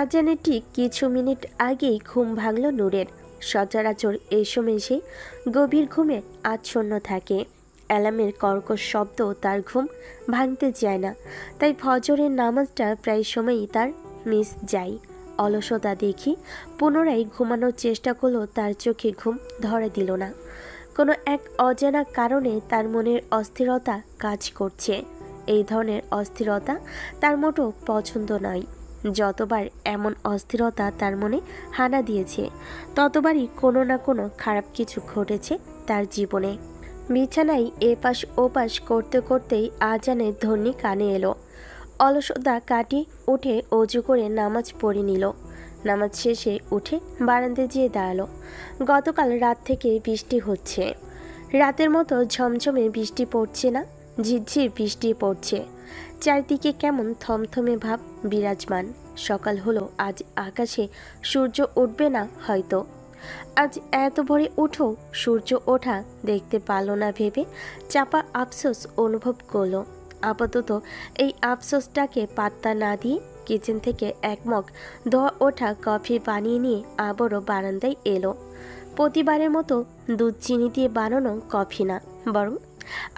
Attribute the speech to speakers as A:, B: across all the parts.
A: আজানের ঠিক কিছু মিনিট আগেই ঘুম ভাঙল নূরের। সচরাচর এই সময় সে গভীর ঘুমে আচ্ছন্ন থাকে। অ্যালার্মের কর্কশ শব্দ তার ঘুম ভাঙতে চায় না, তাই ফজরের নামাজটা প্রায় সময়ই তার মিস যায়। অলসতা দেখি পুনরায় ঘুমানোর চেষ্টা করলেও তার চোখে ঘুম ধরা দিল না। কোনো এক অজানা কারণে তার মনের অস্থিরতা কাজ করছে। এই ধরনের অস্থিরতা তার মোটেও পছন্দ নয়। যতবার এমন অস্থিরতা তার মনে হানা দিয়েছে, ততবারই কোনো না কোনো খারাপ কিছু ঘটেছে তার জীবনে। বিছানায় এপাশ ওপাশ করতে করতেই আজানের ধ্বনি কানে এলো। অলসতা কাটিয়ে উঠে অজু করে নামাজ পড়ে নিল। নামাজ শেষে উঠে বারান্দায় যেয়ে দাঁড়ালো। গতকাল রাত থেকে বৃষ্টি হচ্ছে। রাতের মতো ঝমঝমে বৃষ্টি পড়ছে না, ঝিরঝির বৃষ্টি পড়ছে। চারদিকে কেমন থমথমে ভাব বিরাজমান। সকাল হলো, আজ আকাশে সূর্য উঠবে না হয়তো। আজ এত ভোরে উঠো সূর্য ওঠা দেখতে পারল না ভেবে চাপা আফসোস অনুভব করলো। আপাতত এই আফসোসটাকে পাত্তা না দিয়ে কিচেন থেকে এক মগ ধোয়া ওঠা কফি বানিয়ে নিয়ে আবারও বারান্দায় এলো। প্রতিবারের মতো দুধ চিনি দিয়ে বানানো কফি না, বরং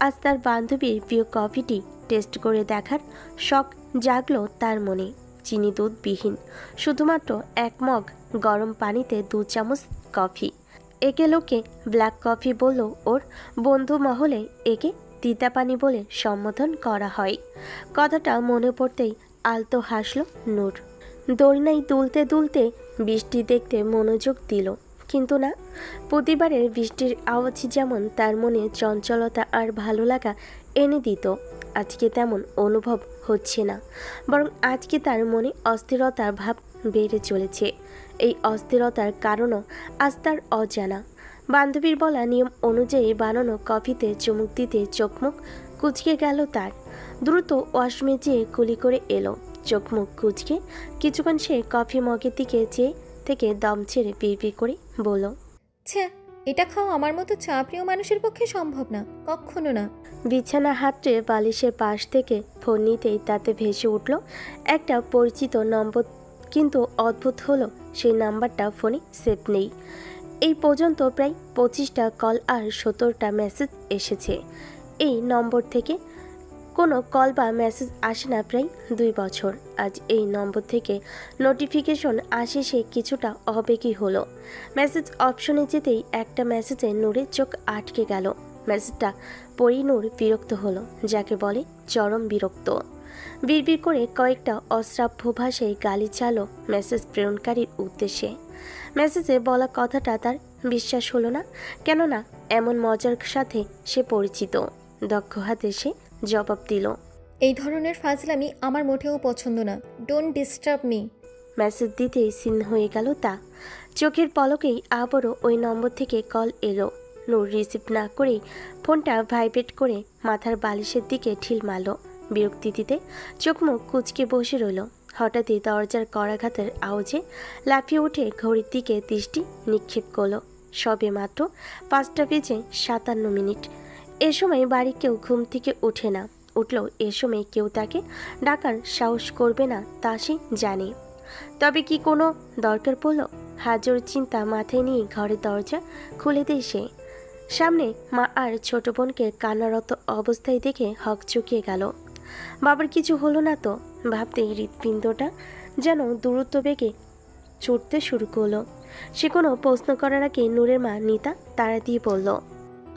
A: আজ তার বান্ধবীর প্রিয় কফিটি টেস্ট করে দেখার শখ জাগলো তার মনে। চিনি দুধবিহীন, শুধুমাত্র এক মগ গরম পানিতে 2 চামচ কফি। একে লোকে ব্ল্যাক কফি বললেও ওর বন্ধু মহলে একে তিতা পানি বলে সম্বোধন করা হয়। কথাটা মনে পড়তেই আলতো হাসল নূর। দোলনায় দুলতে দুলতে বৃষ্টি দেখতে মনোযোগ দিল, কিন্তু না, প্রতিবারের বৃষ্টির আওয়াজ যেমন তার মনে চঞ্চলতা আর ভালো লাগা এনে দিত, আজকে তেমন অনুভব হচ্ছে না। বরং আজকে তার মনে অস্থিরতার ভাব বেড়ে চলেছে। এই অস্থিরতার কারণও আজ তার অজানা। বান্ধবীর বলা নিয়ম অনুযায়ী বানানো কফিতে চুমুক দিতে চোখমুখ কুচকে গেল তার। দ্রুত ওয়াশরুমে যেয়ে কুলি করে এলো। চোখমুখ কুচকে কিছুক্ষণ সে কফি মগের দিকে চেয়ে থেকে দম ছেড়ে বিড়বিড় করে বলল,
B: ছ্যা, এটা খাওয়া আমার মতো চা প্রিয় মানুষের পক্ষে সম্ভব না, কখনো না।
A: বিছানা হাতড়ে বালিশের পাশ থেকে ফোন নিতেই তাতে ভেসে উঠল একটা পরিচিত নম্বর, কিন্তু অদ্ভুত হলো সেই নাম্বারটা ফোনে সেভ নেই। এই পর্যন্ত প্রায় 25টা কল আর 17টা মেসেজ এসেছে। এই নম্বর থেকে কোনো কল বা মেসেজ আসে না প্রায় 2 বছর। আজ এই নম্বর থেকে নোটিফিকেশন আসে, সে কিছুটা অবেগী হলো। মেসেজ অপশনে যেতেই একটা মেসেজে নূরের চোখ আটকে গেল। মেসেজটা পড়েই নূর বিরক্ত হলো, যাকে বলে চরম বিরক্ত। বিড়বিড় করে কয়েকটা অশ্রাব্য ভাষায় গালি চালো মেসেজ প্রেরণকারীর উদ্দেশ্যে। মেসেজে বলা কথাটা তার বিশ্বাস হলো না, কেননা এমন মজার সাথে সে পরিচিত। দক্ষ হাতে সে জবাব দিল,
B: এই ধরনের ফাজলামি আমার মোটেও পছন্দ না, ডোন্ট ডিস্টার্ব মি।
A: মেসেজ দিতেই সিন হয়ে গেল তা। চোখের পলকেই আবারও ওই নম্বর থেকে কল এলো। নূর রিসিভ না করেই ফোনটা ভাইব্রেট করে মাথার বালিশের দিকে ঢিল মারল। বিরক্তিতে চোখ মুখ কুচকে বসে রইল। হঠাৎই দরজার করাঘাতের আওয়াজে লাফিয়ে উঠে ঘড়ির দিকে দৃষ্টি নিক্ষেপ করল। সবে মাত্র 5:57 এ সময় বাড়ি কেউ ঘুম থেকে ওঠে না। উঠলেও এ সময় কেউ তাকে ডাকার সাহস করবে না তা সে জানে। তবে কি কোনো দরকার পড়ল? হাজার চিন্তা মাথায় নিয়ে ঘরের দরজা খুলে দেয় সে। সামনে মা আর ছোট বোনকে কান্নারত অবস্থায় দেখে হকচকিয়ে গেল। বাবার কিছু হলো না তো ভাবতেই হৃৎপিণ্ডটা যেন দ্রুত বেগে ছুটতে শুরু করলো। সে কোনো প্রশ্ন করার আগে নূরের মা নিতা তাড়া দিয়ে বলল,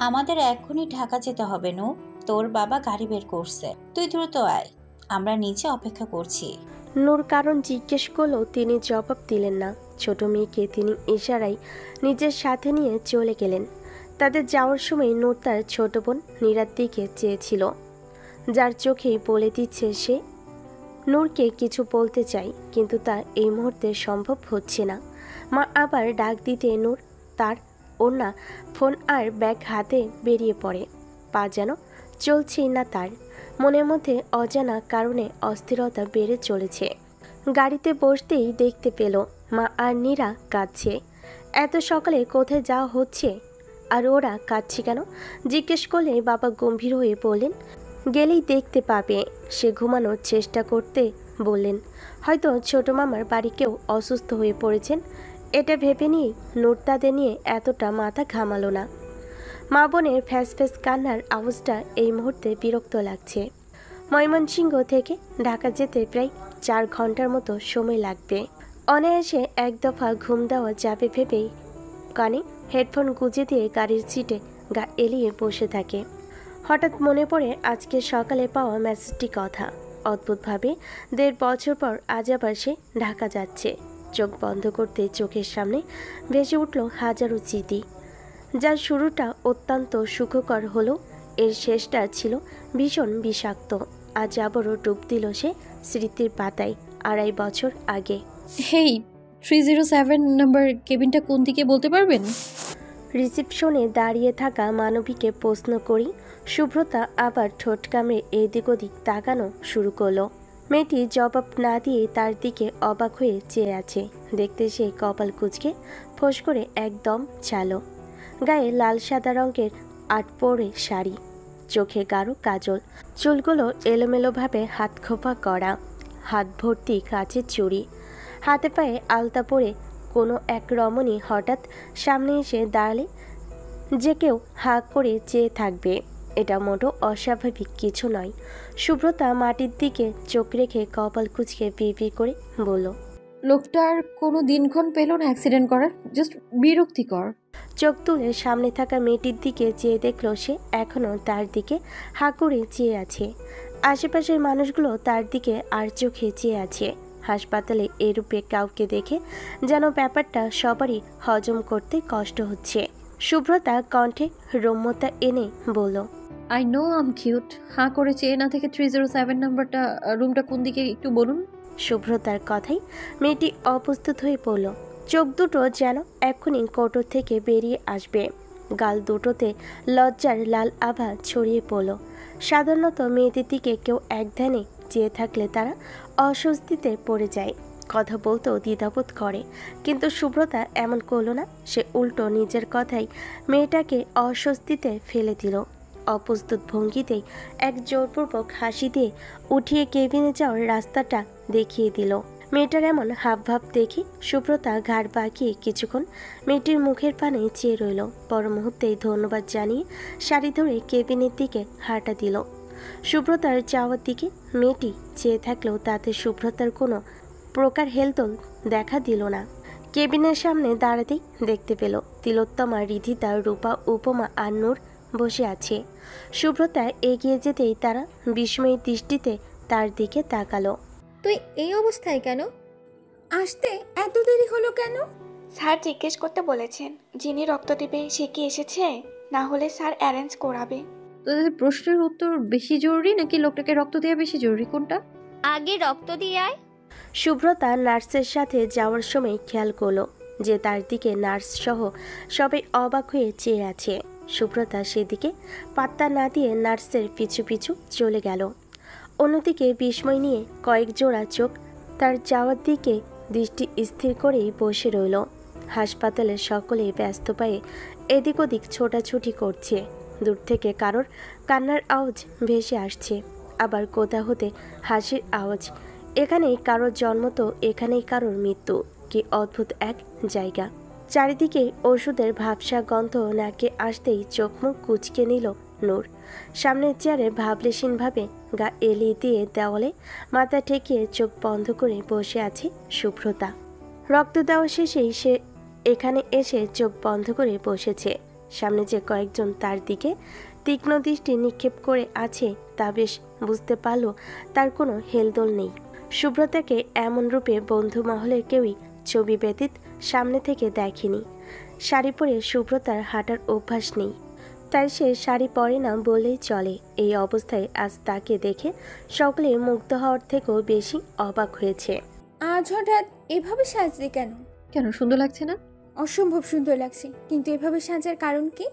C: আমাদের এখনই ঢাকা যেতে হবে নূর, তোর বাবা গাড়ি বের করছে, তুই দ্রুত আয়, আমরা নিচে অপেক্ষা করছি।
A: নূর কারণ জিজ্ঞেস করলেও তিনি জবাব দিলেন না। ছোট মেয়েকে তিনি ইশারায় নিজের সাথে নিয়ে চলে গেলেন। তাদের যাওয়ার সময় নূর তার ছোট বোন নীরার দিকে চেয়েছিল, যার চোখেই বলে দিচ্ছে সে নূরকে কিছু বলতে চাই, কিন্তু তা এই মুহূর্তে সম্ভব হচ্ছে না। মা আবার ডাক দিতে নূর তার ওড়না, ফোন আর ব্যাগ হাতে বেরিয়ে পড়ে। পা যেন চলছেই না তার। মনের মধ্যে অজানা কারণে অস্থিরতা বেড়ে চলেছে। গাড়িতে বসতেই দেখতে পেল মা আর নীরা কাঁদছে। এত সকালে কোথায় যাওয়া হচ্ছে আর ওরা কাঁদছে কেন জিজ্ঞেস করলে বাবা গম্ভীর হয়ে বললেন, গেলেই দেখতে পাবে। সে ঘুমানোর চেষ্টা করতে বললেন, হয়তো ছোট মামার বাড়ি কেউ অসুস্থ হয়ে পড়েছেন। এটা ভেবে নিয়েই নূর তাদের নিয়ে এতটা মাথা ঘামালো না। মা বোনের ফ্যাস ফ্যাস কান্নার আওয়াজটা এই মুহূর্তে বিরক্ত লাগছে। ময়মনসিংহ থেকে ঢাকা যেতে প্রায় 4 ঘন্টার মতো সময় লাগবে। অনায়াসে এক দফা ঘুম দেওয়া যাবে ভেবেই কানে হেডফোন গুঁজে দিয়ে গাড়ির সিটে গা এলিয়ে বসে থাকে। হঠাৎ মনে পড়ে আজকে সকালে পাওয়া মেসেজটি কথা। অদ্ভুতভাবে 1.5 বছর পর আজ আবার সে ঢাকা যাচ্ছে। চোখ বন্ধ করতে চোখের সামনে ভেসে উঠল হাজারো স্মৃতি, যার শুরুটা অত্যন্ত সুখকর হলো এর শেষটা ছিল ভীষণ বিষাক্ত। আজ আবারও ডুব দিল সে স্মৃতির পাতায় 2.5 বছর আগে।
D: হেই, 307 নাম্বার কেবিনটা কোন দিকে বলতে পারবেন?
A: রিসেপশনে দাঁড়িয়ে থাকা মানবীকে প্রশ্ন করি শুভ্রতা আবার ঠোঁট কামড়ে এদিক ওদিক তাকানো শুরু করলো। মেয়েটি জবাব না দিয়ে তার দিকে অবাক হয়ে চেয়ে আছে। দেখতে সে কপাল কুঁচকে ফোঁস করে একদম চালো। গায়ে লাল সাদা রঙের আটপোড়ে শাড়ি, চোখে গাঢ় কাজল, চুলগুলো এলোমেলোভাবে হাত খোপা করা, হাত ভর্তি কাচের চুড়ি, হাতে পায়ে আলতা পরে কোনো এক রমণী হঠাৎ সামনে এসে দাঁড়ালে যে কেউ হাঁ করে চেয়ে থাকবে, এটা মোটো অস্বাভাবিক কিছু নয়। শুভ্রতা মাটির দিকে চোখ রেখে কপাল কুঁচকে বিড়বিড় করে বলল,
D: লোকটার কোনো দিনক্ষণ পেল না অ্যাক্সিডেন্ট করার, জাস্ট বিরক্তিকর।
A: চোখ তুলে সামনে থাকা মেয়েটির দিকে চেয়ে দেখল সে এখনও তার দিকে হাঁ করে চেয়ে আছে। আশেপাশের মানুষগুলো তার দিকে আর চোখে চেয়ে আছে। হাসপাতালে এরূপে কাউকে দেখে যেন ব্যাপারটা সবারই হজম করতে কষ্ট হচ্ছে। শুভ্রতা কণ্ঠে রম্যতা এনে বলল,
D: আই নো আম কিউট। হাঁ করে চেয়ে না থেকে 307 নাম্বারটা রুমটা কোন দিকে একটু বলুন।
A: শুভ্রতার কথাই মেয়েটি অপ্রস্তুত হয়ে পড়ল। চোখ দুটো যেন এক্ষুনি কোটর থেকে বেরিয়ে আসবে। গাল দুটোতে লজ্জার লাল আভা ছড়িয়ে পড়ল। সাধারণত মেয়েদের দিকে কেউ এক ধ্যানে চেয়ে থাকলে তারা অস্বস্তিতে পড়ে যায়, কথা বলতেও দ্বিধাবোধ করে। কিন্তু শুভ্রতা এমন করল না। সে উল্টো নিজের কথাই মেয়েটাকে অস্বস্তিতে ফেলে দিল। অপ্রস্তুত ভঙ্গিতেই এক জোরপূর্বক হাসি দিয়ে উঠিয়ে কেবিনে যাওয়ার রাস্তাটা দেখিয়ে দিল। মেয়েটার এমন হাবভাব দেখে শুভ্রতা ঘাড় বাঁকিয়ে কিছুক্ষণ মেয়েটির মুখের পানে চেয়ে রইল। পর মুহূর্তেই ধন্যবাদ জানিয়ে শাড়ি ধরে কেবিনের দিকে হাঁটা দিল। শুভ্রতার যাওয়ার দিকে মেয়েটি চেয়ে থাকলেও তাতে শুভ্রতার কোনো প্রকার হেলদোল দেখা দিল না। কেবিনের সামনে দাঁড়াতেই দেখতে পেল তিলোত্তমা, রিধিতা, রূপা, উপমা আর নূর বসে আছে। শুভ্রতা এগিয়ে যেতেই তারা বিস্ময়ী দৃষ্টিতে তার দিকে তাকালো।
B: তুই এই অবস্থায় কেন?
E: আসতে এত দেরি হলো কেন?
F: স্যার জিজ্ঞেস করতে বলেছেন যিনি রক্ত দেবে সে কি এসেছে, না হলে স্যার অ্যারেঞ্জ করাবে।
D: তোদের প্রশ্নের উত্তর বেশি জরুরি নাকি লোকটাকে রক্ত দেওয়া বেশি জরুরি, কোনটা?
E: আগে রক্ত দিয়ে আয়।
A: শুভ্রতা নার্সের সাথে যাওয়ার সময় খেয়াল করলো যে তার দিকে নার্স সহ সবাই অবাক হয়ে চেয়ে আছে। শুভ্রতা সেদিকে পাত্তা না দিয়ে নার্সের পিছু পিছু চলে গেল। অন্যদিকে বিস্ময় নিয়ে কয়েক জোড়া চোখ তার যাওয়ার দিকে দৃষ্টি স্থির করেই বসে রইল। হাসপাতালের সকলেই ব্যস্ত পায়ে এদিক ওদিক ছোটাছুটি করছে। দূর থেকে কারোর কান্নার আওয়াজ ভেসে আসছে, আবার কোথা হতে হাসির আওয়াজ। এখানেই কারোর জন্ম তো এখানেই কারোর মৃত্যু। কি অদ্ভুত এক জায়গা। চারিদিকে ওষুধের ভাবসা গন্ধ নাকে আসতেই চোখ মুখ কুঁচকে নিল নূর। সামনের চেয়ারে ভাবলেশীনভাবে গা এলিয়ে দিয়ে দেওয়ালে মাথা ঠেকিয়ে চোখ বন্ধ করে বসে আছে শুভ্রতা। রক্ত দেওয়া শেষেই সে এখানে এসে চোখ বন্ধ করে বসেছে। সামনে যে কয়েকজন তার দিকে তীক্ষ্ণ দৃষ্টি নিক্ষেপ করে আছে তা বেশ বুঝতে পারল তার কোনো হেলদোল নেই। শুভ্রতাকে এমন রূপে বন্ধু মহলের কেউই ছবি ব্যতীত সামনে থেকে দেখেনি। শাড়ি পরে শুভ্রতার হাঁটার অভ্যাস নেই, তাই সে শাড়ি পরে না বললেই চলে। এই অবস্থায় আজ তাকে দেখে সকলে মুগ্ধ হওয়ার থেকেও বেশি অবাক হয়েছে।
E: আজ হঠাৎ এভাবে সাজলি কেন?
D: কেন, সুন্দর লাগছে না?
E: অসম্ভব সুন্দর লাগছে, কিন্তু এভাবে সাজার কারণ কি?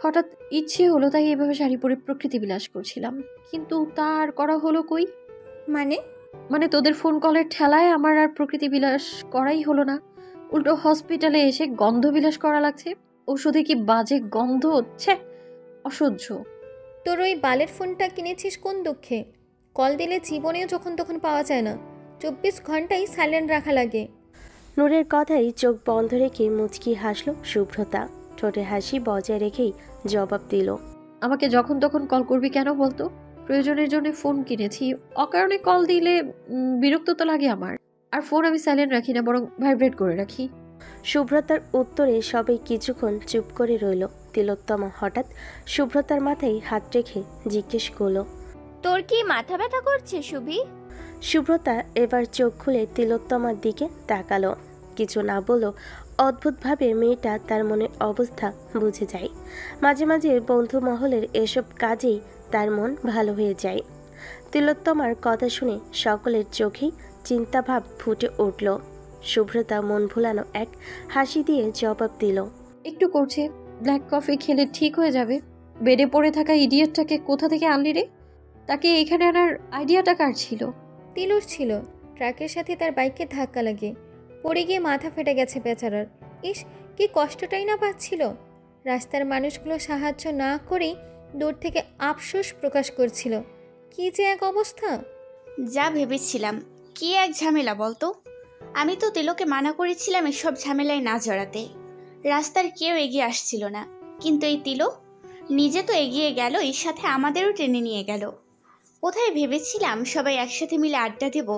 D: হঠাৎ ইচ্ছে হলো তাই এভাবে শাড়ি পরে প্রকৃতি বিলাস করছিলাম, কিন্তু তার করা হলো কই।
E: মানে
D: তোদের ফোন কলের ঠেলায় আমার আর প্রকৃতি বিলাস করাই হলো না। উল্টো হসপিটালে এসে গন্ধ বিলাস করা লাগছে। ওষুধে কি বাজে গন্ধ হচ্ছে, অসহ্য।
B: তোর ওই বালের ফোনটা কিনেছিস কোন দুঃখে? কল দিলে জীবনেও যখন তখন পাওয়া যায় না। 24 ঘন্টাই সাইলেন্ট রাখা লাগে।
A: নূরের কথাই চোখ বন্ধ রেখে মুচকি হাসল শুভ্রতা। ঠোঁটে হাসি বজায় রেখেই জবাব দিল,
D: আমাকে যখন তখন কল করবি কেন বলতো? প্রয়োজনের জন্য ফোন কিনেছি, অকারণে কল দিলে বিরক্ত তো লাগে আমার। আর ফোন আমি সাইলেন্ট রাখি না, বরং ভাইব্রেট করে রাখি।
A: শুভ্রতার উত্তরে সবাই কিছুক্ষণ চুপ করে রইল। তিলোত্তমা হঠাৎ শুভ্রতার মাথায় হাত রেখে জিজ্ঞেস করলো,
G: তোর কি মাথা ব্যথা করছে শুভি?
A: শুভ্রতা এবার চোখ খুলে তিলোত্তমার দিকে তাকালো। কিছু না বললেও অদ্ভুতভাবে মেয়েটা তার মনের অবস্থা বুঝে যায়। মাঝে মাঝে বন্ধু মহলের এসব কাজেই তার মন ভালো হয়ে যায়। তিলোত্তমার কথা শুনে সকলের চোখেই চিন্তাভাব ফুটে উঠল। শুভ্রতা মন ভুলানো এক হাসি দিয়ে জবাব দিল,
D: একটু করছে, ব্ল্যাক কফি খেলে ঠিক হয়ে যাবে। বেডে পড়ে থাকা ইডিয়েটটাকে কোথা থেকে আনলি রে? তাকে এখানে আনার আইডিয়াটা কার ছিল?
B: তিলুর ছিল। ট্রাকের সাথে তার বাইকে ধাক্কা লাগে, পড়ে গিয়ে মাথা ফেটে গেছে বেচারার। ইস, কি কষ্টটাই না পাচ্ছিল। রাস্তার মানুষগুলো সাহায্য না করেই দূর থেকে আফসোস প্রকাশ করছিল। কি যে এক অবস্থা!
G: যা ভেবেছিলাম, কি এক ঝামেলা বলতো। আমি তো তিলোকে মানা করেছিলাম এসব ঝামেলায় না জড়াতে। রাস্তার কেউ এগিয়ে আসছিল না, কিন্তু এই তিলো নিজে তো এগিয়ে গেল, এর সাথে আমাদেরও টেনে নিয়ে গেল। কোথায় ভেবেছিলাম সবাই একসাথে মিলে আড্ডা দেব,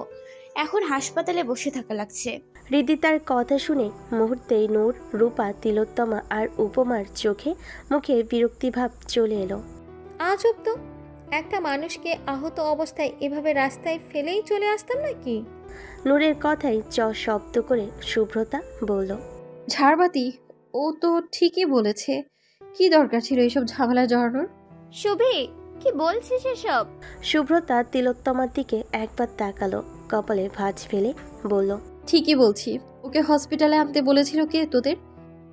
G: এখন হাসপাতালে বসে থাকা লাগছে।
A: হৃদিতার কথা শুনে মুহূর্তেই নূর, রূপা, তিলোত্তমা আর উপমার চোখে মুখে বিরক্তিভাব চলে এলো।
B: আজব তো, একটা মানুষকে আহত অবস্থায় এভাবে রাস্তায় ফেলেই চলে আসতাম নাকি?
A: নূরের কথাই শব্দ করে শুভ্রতা বলল,
D: ঝাড়বাতি, ও তো ঠিকই বলেছে। কি দরকার ছিল এইসব ঝামেলা জড়ানোর?
G: শুভি, কি বলছিস এসব?
A: শুভ্রতা তিলোত্তমার দিকে একবার তাকালো, কপালে ভাঁজ ফেলে বলল,
D: ঠিকই বলছি। ওকে হসপিটালে আনতে বলেছিল কে তোদের?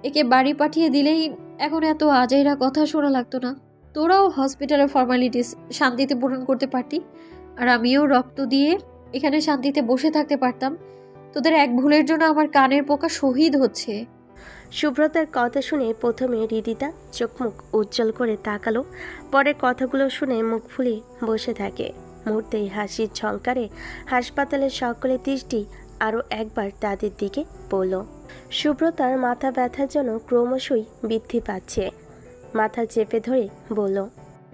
D: একে বাড়ি পাঠিয়ে দিলেই এখন এত আজাইরা কথা শোনা লাগতো না। তোরাও হসপিটালের ফর্মালিটিস শান্তিতে পূরণ করতে পারতি, আর আমিও রক্ত দিয়ে এখানে শান্তিতে বসে থাকতে পারতাম। তোদের এক ভুলের জন্য আমার কানের পোকা শহীদ হচ্ছে।
A: শুভ্রতার কথা শুনে প্রথমে হৃদিতা চোখ মুখ উজ্জ্বল করে তাকালো, পরে কথাগুলো শুনে মুখ ফুলে বসে থাকে। মুহূর্তেই হাসির ঝংকারে হাসপাতালের সকলের দৃষ্টি আরও একবার তাদের দিকে পড়ল। শুভ্রতার মাথা ব্যথার জন্য ক্রমশই বৃদ্ধি পাচ্ছে। মাথা চেপে ধরে বলল,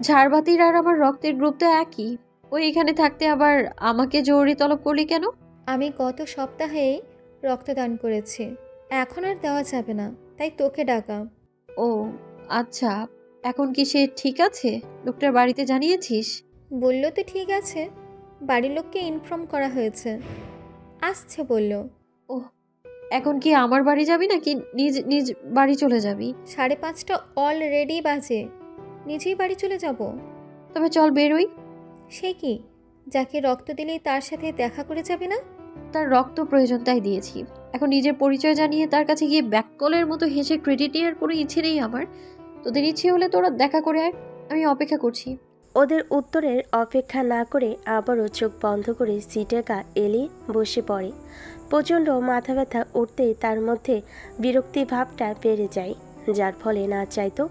D: ঝাড়বাতির আর আমার রক্তের গ্রুপ তো একই। ওই এখানে থাকতে আবার আমাকে জরুরি তলব করলি কেন?
B: আমি গত সপ্তাহেই রক্তদান করেছি, এখন আর দেওয়া যাবে না, তাই তোকে ডাকা।
D: ও আচ্ছা, এখন কি সে ঠিক আছে? লোকটার বাড়িতে জানিয়েছিস?
B: বলল তো ঠিক আছে, বাড়ির লোককে ইনফর্ম করা হয়েছে, আসছে বলল।
D: ও, এখন কি আমার বাড়ি যাবি নাকি নিজ নিজ বাড়ি চলে যাবি?
B: 5:30 অলরেডি বাজে, নিজেই বাড়ি চলে যাব।
D: তবে চল বেরোই।
B: সে কি, যাকে রক্ত দিলেই তার সাথে দেখা করে যাবে না?
D: তার রক্ত প্রয়োজন তাই দিয়েছি। এখন নিজের পরিচয় জানিয়ে তার কাছে গিয়ে ব্যাককলের মতো হেসে ক্রেডিট নেওয়ার কোনো ইচ্ছে নেই আমার। তোদের ইচ্ছে হলে তোরা দেখা করে আয়, আমি অপেক্ষা করছি।
A: ওদের উত্তরের অপেক্ষা না করে আবারও চোখ বন্ধ করে সিটে গা এলিয়ে বসে পড়ে। প্রচণ্ড মাথা ব্যথা উঠতেই তার মধ্যে বিরক্তি ভাবটা বেড়ে যায়, যার ফলে না চাইতো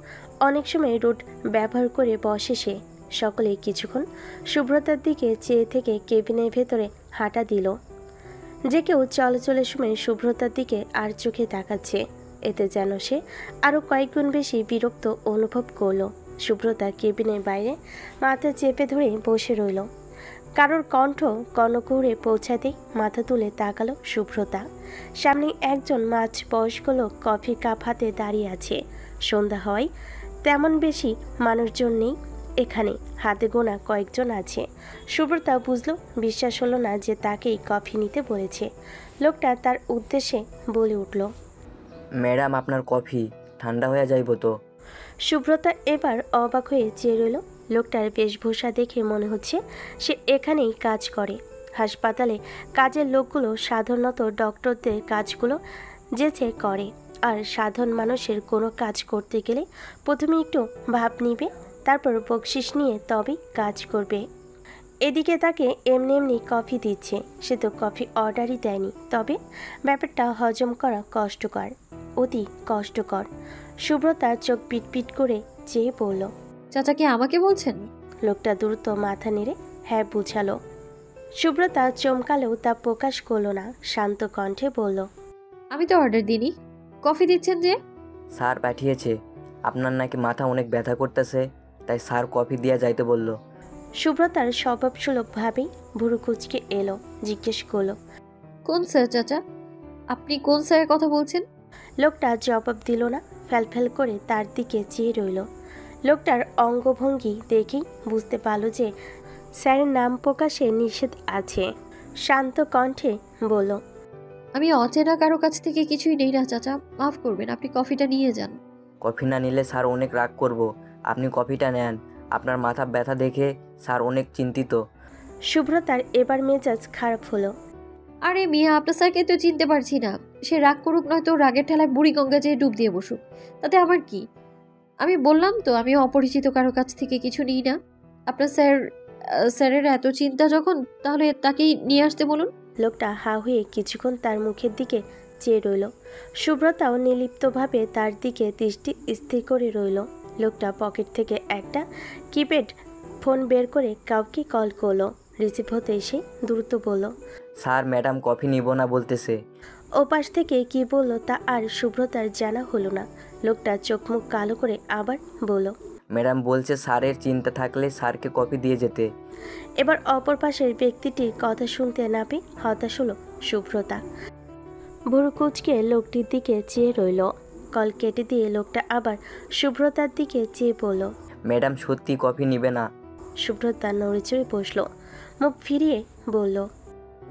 A: অনেক সময় রুট ব্যবহার করে বসে সে। সকলে কিছুক্ষণ শুভ্রতার দিকে চেয়ে থেকে কেবিনের ভেতরে হাঁটা দিল। যে কেউ চলাচলের সময় শুভ্রতার দিকে আর চোখে তাকাচ্ছে, এতে যেন সে আরও কয়েকগুণ বেশি বিরক্ত অনুভব করলো। শুভ্রতা কেবিনের বাইরে মাথা চেপে ধরে বসে রইল। কারোর কণ্ঠ কর্ণকুহরে পৌঁছাতেই মাথা তুলে তাকালো শুভ্রতা। সামনে একজন মাঝ বয়স্ক লোক কফির কাপ হাতে দাঁড়িয়ে আছে। সন্ধ্যা হয়, তেমন বেশি মানুষজন নেই এখানে, হাতে গোনা কয়েকজন আছে। সুব্রতা বুঝলো, বিশ্বাস হলো না যে তাকেই কফি নিতে বলেছে। লোকটা তার উদ্দেশ্যে বলে উঠল,
H: ম্যাডাম আপনার কফি ঠান্ডা হয়ে যাইব তো।
A: সুব্রতা এবার অবাক হয়ে চেয়ে রইল। লোকটার বেশভূষা দেখে মনে হচ্ছে সে এখানেই কাজ করে। হাসপাতালে কাজের লোকগুলো সাধারণত ডক্টরদের কাজগুলো যেচে করে, আর সাধারণ মানুষের কোনো কাজ করতে গেলে প্রথমে একটু ভাব নিবে, তারপর বকশিস নিয়ে তবেই কাজ করবে। এদিকে তাকে এমনি এমনি কফি দিচ্ছে, সে তো কফি অর্ডারই দেয়নি। তবে ব্যাপারটা হজম করা কষ্টকর, অতি কষ্টকর। সুব্রতা চোখ পিটপিট করে চেয়ে পড়ল,
D: চাচা কি আমাকে বলছেন?
A: লোকটা দ্রুত মাথা নেড়ে হ্যাঁ বুঝালো। সুব্রতা চমকালেও তা প্রকাশ করল না, শান্ত কণ্ঠে বলল,
D: আমি তো অর্ডার দিইনি। কফি দিচ্ছেন যে?
H: স্যার পাঠিয়েছে, আপনার নাকি মাথা অনেক ব্যথা করতেছে, তাই স্যার কফি দিয়ে যাইতে বলল।
A: সুব্রতার স্বভাবসুলভভাবেই ভুরু কুচকে এলো, জিজ্ঞেস করলো,
D: কোন স্যার চাচা? আপনি কোন স্যারের কথা বলছেন?
A: লোকটা জবাব দিল না, ফ্যালফ্যাল করে তার দিকে চেয়ে রইল। লোকটার অঙ্গভঙ্গি দেখেই বুঝতে পারল যে স্যারের নাম প্রকাশে নিষেধ আছে। শান্ত কণ্ঠে বলল,
D: আমি অচেনা কারো কাছ থেকে কিছুই নেই না চাচা, মাফ করবেন, আপনি কফিটা নিয়ে যান।
H: কফি না নিলে স্যার অনেক রাগ করব, আপনি কফিটা নেন। আপনার মাথা ব্যথা দেখে স্যার অনেক চিন্তিত।
A: সুব্রতার এবার মেজাজ খারাপ হলো।
D: আরে মিয়া, আপনার স্যারকে তো চিনতে পারছি না। সে রাগ করুক, নয়তো রাগের ঠেলায় বুড়ি গঙ্গা যেয়ে ডুব দিয়ে বসুক, তাতে আমার কি? আমি বললাম তো আমি অপরিচিত কারো কাছ থেকে কিছু নিই না। আপনার স্যারের এত চিন্তা যখন, তাহলে তাকেই নিয়ে আসতে বলুন।
A: লোকটা হা হয়ে কিছুক্ষণ তার মুখের দিকে চেয়ে রইল। সুব্রতাও নির্লিপ্তভাবে তার দিকে দৃষ্টি স্থির করে রইল। লোকটা পকেট থেকে একটা কিপ্যাড ফোন বের করে কাউকে কল করলো। রিসিভ হতে এসে দ্রুত বলল,
H: স্যার ম্যাডাম কফি নিব না বলতেছে।
A: ওপাশ থেকে কি বলল তা আর সুব্রতার জানা হলো না। লোকটা চোখ মুখ কালো করে আবার বলল,
H: ম্যাডাম বলছে স্যারের চিন্তা থাকলে স্যারকে কফি দিয়ে যেতে।
A: এবার অপর পাশের ব্যক্তিটির কথা শুনতে না পেয়ে হতাশ হলো সুব্রতা। ভুরু কুচকে লোকটির দিকে চেয়ে রইল। কল কেটে দিয়ে লোকটা আবার সুব্রতার দিকে চেয়ে বলল,
H: ম্যাডাম সত্যি কফি নিবে না?
A: সুব্রতা নড়েচড়ে বসল, মুখ ফিরিয়ে বলল,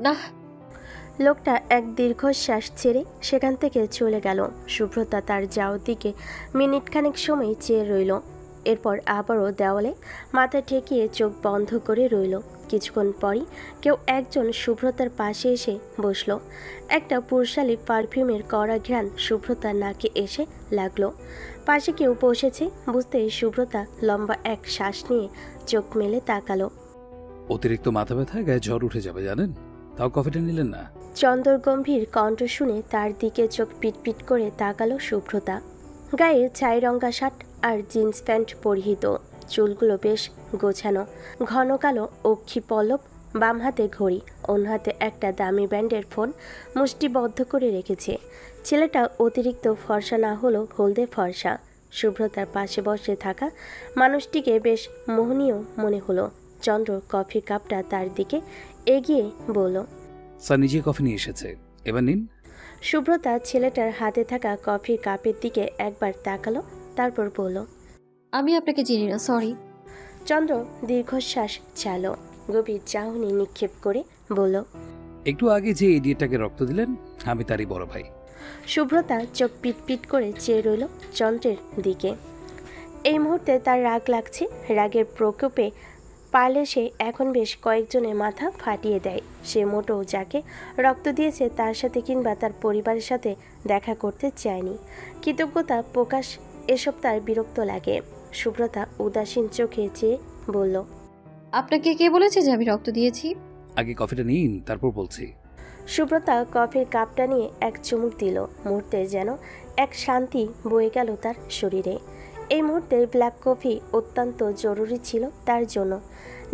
D: না।
A: লোকটা এক দীর্ঘশ্বাস ছেড়ে সেখান থেকে চলে গেল। সুব্রতা তার যাওয়ার দিকে মিনিটখানেক সময় চেয়ে রইল। এরপর আবারও দেওয়ালে মাথা ঠেকিয়ে চোখ বন্ধ করে রইল। কিছুক্ষণ পরই কেউ একজন সুব্রতার পাশে এসে বসল। একটা পুরুষালী পারফিউমের কড়া ঘ্রাণ সুব্রতার নাকে এসে লাগলো। পাশে কেউ বসেছে বুঝতেই সুব্রতা লম্বা এক শ্বাস নিয়ে চোখ মেলে তাকালো।
I: অতিরিক্ত মাথা ব্যথায় গায়ে জ্বর উঠে যাবে জানেন, তাও কফিটা নিলেন না?
A: চন্দর গম্ভীর কণ্ঠ শুনে তার দিকে চোখ পিটপিট করে তাকালো সুব্রতা। গায়ে ছাই রঙা শার্ট আর জিন্স প্যান্ট পরিহিত, চুলগুলো বেশ গোছানো, ঘন কালো অক্ষি পল্লব, বাম হাতে ঘড়ি, অন্য হাতে একটা দামি ব্র্যান্ডের ফোন মুষ্টিবদ্ধ করে রেখেছে। ছেলেটা অতিরিক্ত ফর্সা না হলেও হলদে ফর্সা। সুব্রতার পাশে বসে থাকা মানুষটিকে বেশ মোহনীয় মনে হলো। চন্দ্র কফির কাপটা তার দিকে এগিয়ে বলল,
I: স্যার নিজে কফি নিয়ে এসেছে, এবার নিন।
A: সুব্রতা ছেলেটার হাতে থাকা কফির কাপের দিকে একবার তাকালো, তারপর বলল,
D: আমি আপনাকে চিনি না, সরি।
A: চন্দ্র দীর্ঘশ্বাস ছাড়ল, গভীর চাহনি নিক্ষেপ করে বলল,
I: একটু আগে যে ইডিয়েটটাকে রক্ত দিলেন আমি তারই বড় ভাই।
A: সুব্রতা চোখ পিটপিট করে চেয়ে রইল চন্দ্রের দিকে। এই মুহূর্তে তার রাগ লাগছে। রাগের প্রকোপে পারলে সে এখন বেশ কয়েকজনের মাথা ফাটিয়ে দেয়। সে মোটেও যাকে রক্ত দিয়েছে তার সাথে কিংবা তার পরিবারের সাথে দেখা করতে চায়নি। কৃতজ্ঞতা প্রকাশ এসব তার বিরক্ত লাগে। সুব্রতা উদাসীন চোখে চেয়ে বলল,
D: আপনাকে কে বলেছে যে আমি রক্ত দিয়েছি?
I: আগে কফিটা নিন, তারপর বলছি।
A: সুব্রতা কফির কাপটা নিয়ে এক চুমুক দিল। মুহূর্তে যেন এক শান্তি বয়ে গেল তার শরীরে। এই মুহূর্তে ব্ল্যাক কফি অত্যন্ত জরুরি ছিল তার জন্য।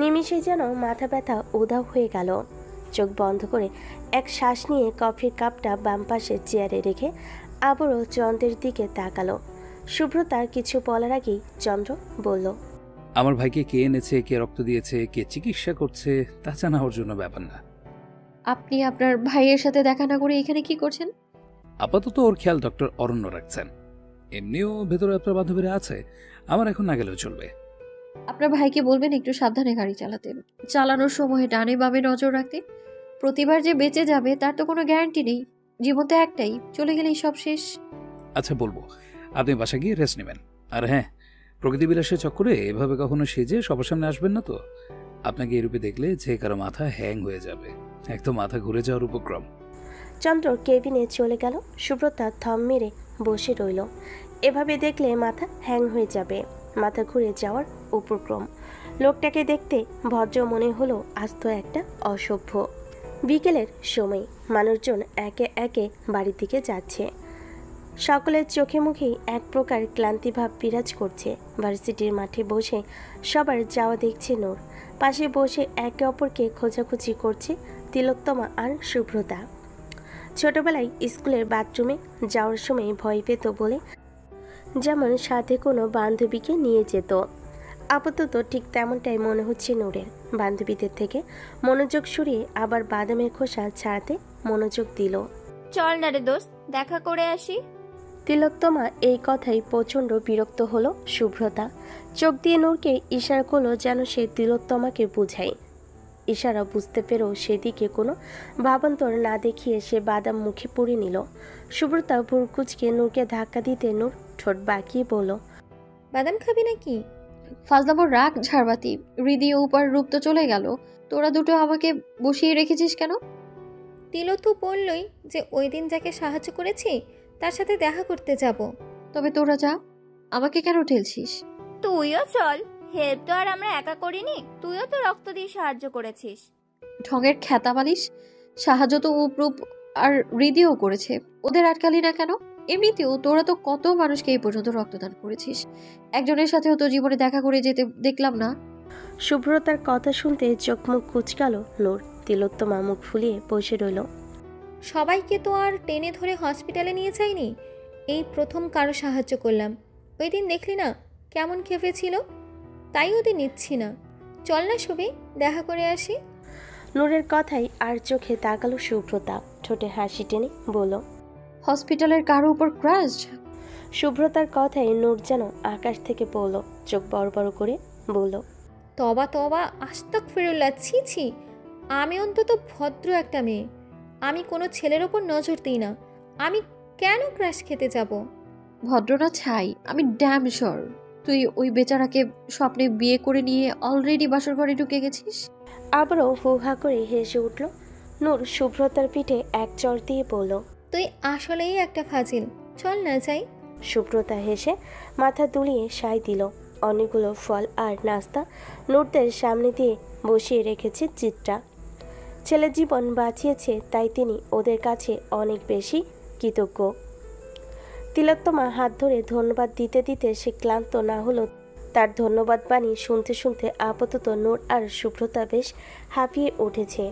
A: নিমিষে যেন মাথা ব্যথা উধাও হয়ে গেল। চোখ বন্ধ করে এক শ্বাস নিয়ে কফির কাপটা বাম পাশে চেয়ারে রেখে আবারও চন্দ্রের দিকে তাকালো। সুব্রতার কিছু বলার আগেই চন্দ্র বলল,
I: আমার ভাইকে কে এনেছে, কে রক্ত দিয়েছে, কে চিকিৎসা করছে তা জানা ওর জন্য ব্যাপার না।
D: আপনি আপনার ভাইয়ের সাথে দেখা না করে এখানে কি করছেন?
I: আপাতত ওর খেয়াল ডক্টর অরণ্য রাখছেন। এমনিও ভেতরে আপনার বান্ধবীরা আছে, আমার এখন না গেলেও চলবে।
D: আপনার ভাইকে বলবেন একটু সাবধানে গাড়ি চালাতে, চালানোর সময় ডানে বামে নজর রাখতে। প্রতিবার যে বেঁচে যাবে তার তো কোনো গ্যারান্টি নেই। জীবন তো একটাই, চলে গেলেই সব শেষ।
I: আচ্ছা বলবো, আপনি বাসা গিয়ে রেস্ট নেবেন। আর হ্যাঁ, প্রকৃতি বিলাসের চক্করে এভাবে কখনো সেজে সবার সামনে আসবেন না তো। আপনাকে এরূপে দেখলে যে কারো মাথা হ্যাং হয়ে যাবে, একদম মাথা ঘুরে যাওয়ার উপক্রম।
A: চন্দ্র কেবিনে চলে গেল। সুব্রতা থম মেরে বসে রইল। এভাবে দেখলে মাথা হ্যাং হয়ে যাবে, মাথা ঘুরে যাওয়ার উপক্রম। লোকটাকে দেখতে ভদ্র মনে হলো, আস্ত একটা অসভ্য। বিকেলের সময় মানুষজন একে একে বাড়ির দিকে যাচ্ছে। সকলের চোখে মুখেই এক প্রকার ক্লান্তিভাব বিরাজ করছে। ভার্সিটির মাঠে বসে সবার যাওয়া দেখছে নূর। পাশে বসে একে অপরকে খোঁজাখুঁজি করছে তিলোত্তমা আর শুভ্রতা। ছোটবেলায় স্কুলের বাথরুমে যাওয়ার সময় ভয় পেত বলে যেমন সাথে কোনো বান্ধবীকে নিয়ে যেত, আপাতত ঠিক তেমনটাই মনে হচ্ছে নূরের। বান্ধবীদের থেকে মনোযোগ সরিয়ে আবার বাদামের খোসা ছাড়াতে মনোযোগ দিল।
B: চল না রে দোস্ত, দেখা করে আসি।
A: তিলোত্তমা এই কথাই প্রচণ্ড বিরক্ত হলো শুভ্রতা। চোখ দিয়ে নূরকে ইশারা করলো যেন সে তিলোত্তমাকে বুঝায়। ইশারা বুঝতে পেরেও সেদিকে কোনো ভাবান্তর না দেখিয়ে সে বাদাম মুখে পুড়ে নিল। শুভ্রতা ভুরকুচকে নূরকে ধাক্কা দিতে নূর ঠোঁট বাঁকিয়ে বলল,
B: বাদাম খাবি নাকি?
D: ফাজলামোর রাগ ঝাড়বাতি। হৃদি উপার রূপ তো চলে গেল, তোরা দুটো আমাকে বসিয়ে রেখেছিস কেন?
B: তিলো তো বললই যে ওই দিন যাকে সাহায্য করেছি তার সাথে দেখা করতে যাব।
D: তবে তোরা যা, আমাকে কেন ঠেলছিস?
J: তুইও চল, হেল্প তো আর আমরা একা করিনি, তুইও তো রক্ত দিয়ে সাহায্য করেছিস।
D: ঢঙের খ্যাতা বালিশ, সাহায্য তো উপরূপ আর হৃদিও করেছে, ওদের আটকালি না কেন? এমনিতেও তোরা তো কত মানুষকে এই পর্যন্ত রক্তদান করেছিস, একজনের সাথেও তো জীবনে দেখা করে যেতে দেখলাম না।
A: শুভ্রতার কথা শুনতে চোখ মুখ কুচকাল নূর। তিলোত্তমা মুখ ফুলিয়ে বসে রইল।
B: সবাইকে তো আর টেনে ধরে হসপিটালে নিয়ে যাইনি, এই প্রথম কারো সাহায্য করলাম। ওই দিন দেখলি না কেমন খেপেছিল, তাই ওদের নিচ্ছি না। চল না শুভি, দেখা করে আসি।
A: নূরের কথাই আর চোখে তাকালো শুভ্রতা। ঠোঁটে হাসি টেনে বলল,
D: হসপিটালের কারো উপর ক্রাশ?
A: শুভ্রতার কথায় নূর যেন আকাশ থেকে পড়ল। চোখ বড় বড় করে বলল,
B: তবা তবা, আস্তাগফিরুল্লাহ, ছি ছি। আমি অন্তত ভদ্র একটা মেয়ে, আমি কোনো ছেলের ওপর নজর দিই না, আমি কেন ক্রাশ খেতে যাব?
D: ভদ্রনা ছাই, আমি ড্যাম শিওর তুই ওই বেচারাকে স্বপ্নে বিয়ে করে নিয়ে অলরেডি বাসর ঘরে ঢুকে গেছিস।
A: আবারও হু হা করে হেসে উঠল নূর। শুভ্রতার পিঠে এক চড় দিয়ে বলল,
B: তুই আসলেই একটা ফাজিল, চল না যাই।
A: শুভ্রতা হেসে মাথা দুলিয়ে সায় দিল। অনেকগুলো ফল আর নাস্তা নূরদের সামনে দিয়ে বসিয়ে রেখেছে চিত্রা। ছেলে জীবন বাঁচিয়েছে তাই তিনি ওদের কাছে অনেক বেশি কৃতজ্ঞ। তিলোত্তমা হাত ধরে ধন্যবাদ দিতে দিতে সে ক্লান্ত না হলো। তার ধন্যবাদ বাণী শুনতে শুনতে আপাতত নূর আর শুভ্রতা বেশ হাঁপিয়ে উঠেছে।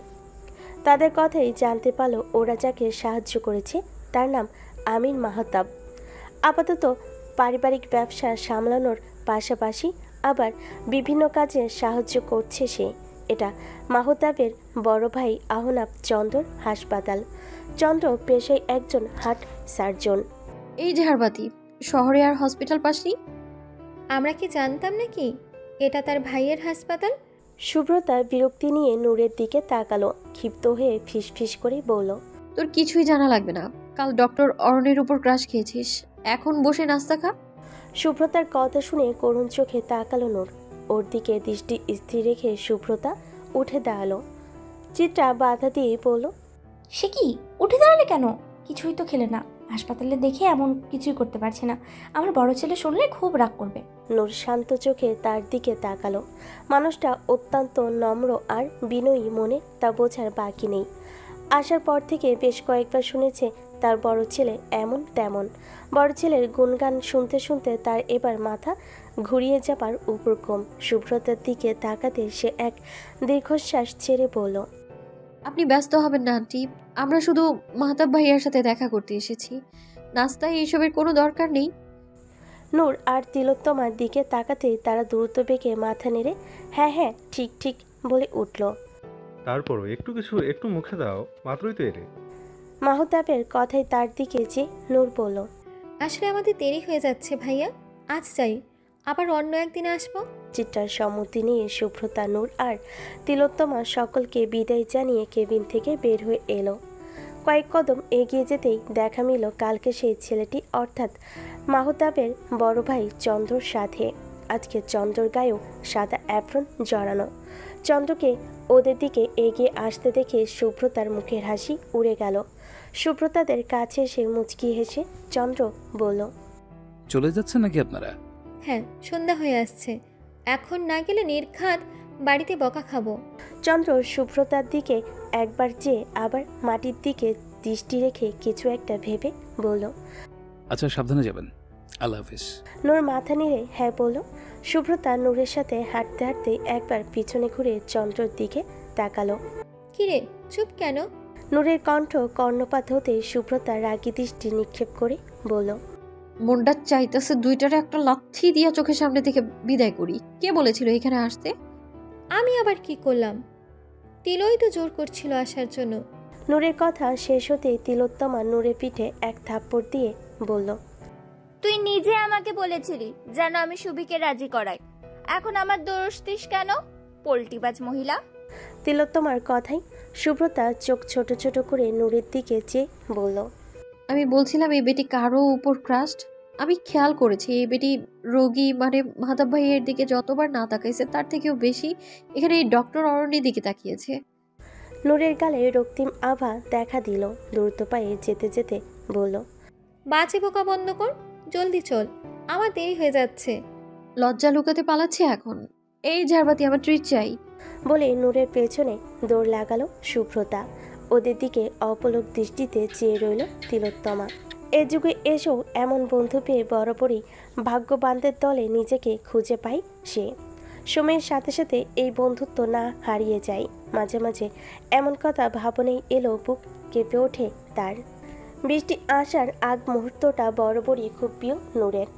A: তাদের কথাই জানতে পারল ওরা যাকে সাহায্য করেছে তার নাম আমির মাহতাব। আপাতত পারিবারিক ব্যবসা সামলানোর পাশাপাশি আবার বিভিন্ন কাজে সাহায্য করছে সে। এটা মাহতাবের বড় ভাই আহনাব চন্দ্রর হাসপাতাল। চন্দ্র পেশায় একজন হার্ট সার্জন।
D: এই ঝাড়বাতি, শহরে আর হসপিটাল পাসনি?
B: আমরা কি জানতাম নাকি এটা তার ভাইয়ের হাসপাতাল?
A: শুভ্রতা বিরক্তি নিয়ে নূরের দিকে তাকালো। ক্ষিপ্ত হয়ে ফিসফিস করে বলল,
D: তোর কিছুই জানা লাগবে না, কাল ডক্টর অরণের উপর ক্রাশ খেয়েছিস, এখন বসে নাস্তা খা।
A: শুভ্রতার কথা শুনে করুণ চোখে তাকালো নূর। ওর দিকে দৃষ্টি স্থির রেখে শুভ্রতা উঠে দাঁড়ালো। চিত্রা বাধা দিয়ে বলল,
F: সে কি, উঠে দাঁড়ালে কেন? কিছুই তো খেলে না, হাসপাতালে দেখে এমন কিছুই করতে পারছে না, আমার বড় ছেলে শুনলে খুব রাগ করবে।
A: নূর শান্ত চোখে তার দিকে তাকালো। মানুষটা অত্যন্ত নম্র আর বিনয়ী মনে, তা বোঝার বাকি নেই। আসার পর থেকে বেশ কয়েকবার শুনেছে তার বড় ছেলে এমন তেমন। বড় ছেলের গুণগান শুনতে শুনতে তার এবার মাথা ঘুরিয়ে যাবার উপক্রম। শুভ্রতার দিকে তাকাতে সে এক দীর্ঘশ্বাস ছেড়ে বলল,
D: আপনি ব্যস্ত হবেন না আন্টি, আমরা শুধু মাহতাব ভাইয়ার সাথে দেখা করতে এসেছি, নাস্তায় এইসবের কোনো দরকার নেই।
A: নূর আর তিলোত্তমার দিকে তাকাতেই তারা দ্রুত বেগে মাথা নেড়ে হ্যাঁ হ্যাঁ ঠিক ঠিক বলে উঠল।
K: তারপরও একটু মুখে দাও, মাত্রই তো এলে।
A: মাহতাবের কথায় তার দিকে যে নূর বলল,
B: আসলে আমাদের দেরি হয়ে যাচ্ছে ভাইয়া, আজ যাই, আবার অন্য একদিন আসবো।
A: চিত্রার সম্মতি নিয়ে শুভ্রতা, নূর আর তিলোত্তমা সকলকে বিদায় জানিয়ে কেবিন থেকে বের হয়ে এলো। কয়েক কদম এগিয়ে যেতেই দেখা মিল কালকে সেই ছেলেটি অর্থাৎ মাহতাবের বড় ভাই চন্দ্রর সাথে। আজকে চন্দ্রর গায়েও সাদা অ্যাপ্রন জড়ানো। চন্দ্রকে ওদের দিকে এগিয়ে আসতে দেখে শুভ্রতার মুখের হাসি উড়ে গেল। শুভ্রতাদের কাছে এসে মুচকি হেসে চন্দ্র বলল,
I: চলে যাচ্ছেন নাকি আপনারা?
B: হ্যাঁ, সন্ধ্যা হয়ে আসছে, এখন না গেলে নির্ঘাত বাড়িতে বকা খাবো।
A: চন্দ্র শুভ্রতার দিকে একবার চেয়ে আবার মাটির দিকে দৃষ্টি রেখে কিছু একটা ভেবে বলল,
I: আচ্ছা, সাবধানে যাবেন। আল্লাহ হাফিজ।
A: নূর মাথা নেড়ে হ্যাঁ বলল। শুভ্রতা নূরের সাথে হাঁটতে হাঁটতে একবার পিছনে ঘুরে চন্দ্রর দিকে তাকালো।
B: কিরে চুপ কেন?
A: নূরের কণ্ঠ কর্ণপাত হতে শুভ্রতা রাগী দৃষ্টি নিক্ষেপ করে বলল,
D: মনটা চাইতেছে দুইটারে একটা লাথি দিয়া চোখের সামনে থেকে বিদায় করি। কে বলেছিল এখানে আসতে?
B: আমি আবার কি করলাম? তিলই তো জোর করছিল আসার জন্য।
A: নূরের কথা শেষ হতেই তিলোত্তমা নূরের পিঠে এক থাপ্পড় দিয়ে বলল,
J: তুই নিজে আমাকে বলেছিলি যেন আমি সুবিকে রাজি করাই, এখন আমার দোষ দিস কেন, পোল্টিবাজ মহিলা।
A: তিলোত্তমার কথাই শুভ্রতা চোখ ছোট ছোট করে নূরের দিকে চেয়ে বলল,
D: আমি বলছিলাম এই বেটি কারো উপর ক্রাস্ট। আমি খেয়াল করেছি এই বেটি রোগী মানে মাধব ভাইয়ের দিকে যতবার না তাকাইছে তার থেকেও বেশি এখানে এই ডক্টর অরণ্যের দিকে তাকিয়েছে।
A: নূরের গালে রক্তিম আভা দেখা দিল। দ্রুত পায়ে যেতে যেতে বলল,
B: বাজে বোকা বন্ধ কর, জলদি চল, আমার দেরি হয়ে যাচ্ছে।
D: লজ্জা লুকাতে পালাচ্ছে এখন। এই ঝাড়বাতি, আমার ট্রিট চাই।
A: বলে নূরের পেছনে দৌড় লাগালো শুভ্রতা। ওদের দিকে অপলক দৃষ্টিতে চেয়ে রইল তিলোত্তমা। এ যুগে এসেও এমন বন্ধু পেয়ে বরাবরই ভাগ্যবানদের দলে নিজেকে খুঁজে পায় সে। সময়ের সাথে সাথে এই বন্ধুত্ব না হারিয়ে যায়। মাঝে মাঝে এমন কথা ভাবনেই এলো বুক কেঁপে ওঠে তার। বৃষ্টি আসার আগ মুহূর্তটা বরাবরই খুব প্রিয় নূরের।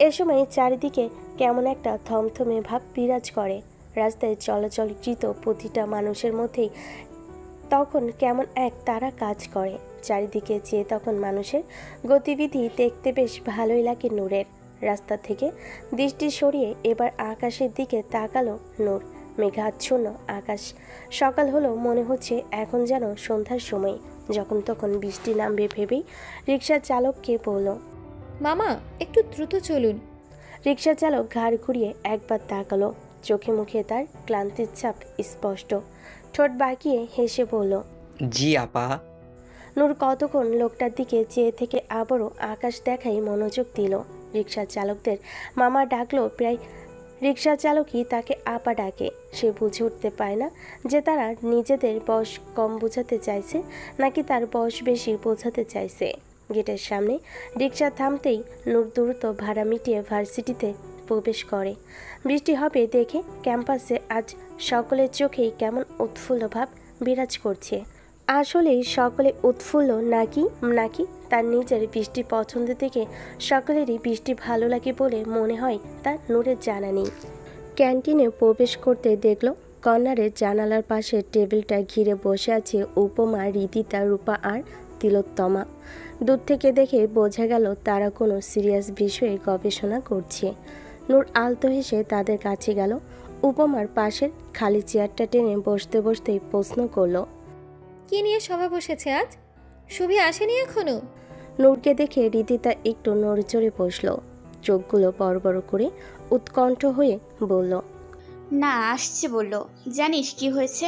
A: এ সময় চারিদিকে কেমন একটা থমথমে ভাব বিরাজ করে। রাস্তায় চলাচলকৃত প্রতিটা মানুষের মধ্যেই তখন কেমন এক তারা কাজ করে। চারিদিকে চেয়ে তখন মানুষের গতিবিধি দেখতে বেশ ভালোই লাগে নূরের। রাস্তা থেকে দৃষ্টি সরিয়ে এবার আকাশের দিকে তাকালো নূর। মেঘাচ্ছন্ন আকাশ। সকাল হলো মনে হচ্ছে এখন যেন সন্ধ্যার সময়। যখন তখন বৃষ্টি নামবে ভেবেই রিকশা চালককে বলল,
B: মামা একটু দ্রুত চলুন।
A: রিকশা চালক ঘাড় ঘুরিয়ে একবার তাকালো। চোখে মুখে তার ক্লান্তির ছাপ স্পষ্ট। ঠোঁট বাঁকিয়ে হেসে বলল,
H: জি আপা।
A: নূর কতক্ষণ লোকটার দিকে চেয়ে থেকে আবারও আকাশ দেখাই মনোযোগ দিল। রিকশা চালকদের মামা ডাকলো প্রায় রিকশা চালকই তাকে আপা ডাকে। সে বুঝে উঠতে পারে না যে তারা নিজেদের বয়স কম বোঝাতে চাইছে নাকি তার বয়স বেশি বোঝাতে চাইছে। গেটের সামনে রিকশা থামতেই নূর দ্রুত ভাড়া মিটিয়ে ভার্সিটিতে প্রবেশ করে। বৃষ্টি হবে দেখে ক্যাম্পাসে আজ সকলের চোখেই কেমন উৎফুল্ল ভাব বিরাজ করছে। আসলেই সকলে উৎফুল্ল নাকি নাকি তার নিজের বৃষ্টি পছন্দ থেকে সকলেরই বৃষ্টি ভালো লাগে বলে মনে হয় তার নূরের জানা নেই। ক্যান্টিনে প্রবেশ করতে দেখল কর্নারের জানালার পাশে টেবিলটা ঘিরে বসে আছে উপমা, রিদিতা, রূপা আর তিলোত্তমা। দূর থেকে দেখে বোঝা গেল তারা কোনো সিরিয়াস বিষয়ে গবেষণা করছে। নূর আলতো হেসে তাদের কাছে গেল। উপমার পাশের খালি চেয়ারটা টেনে বসতে বসতেই প্রশ্ন করলো,
B: কি নিয়ে সভা বসেছে আজ? শুভি আসেনি এখনো?
A: নূরকে দেখে রিদিতা একটু নড়চড়ে বসল। চোখগুলো বড় বড় করে উৎকণ্ঠ হয়ে বলল,
G: না আসছে বললো। জানিস কি হয়েছে?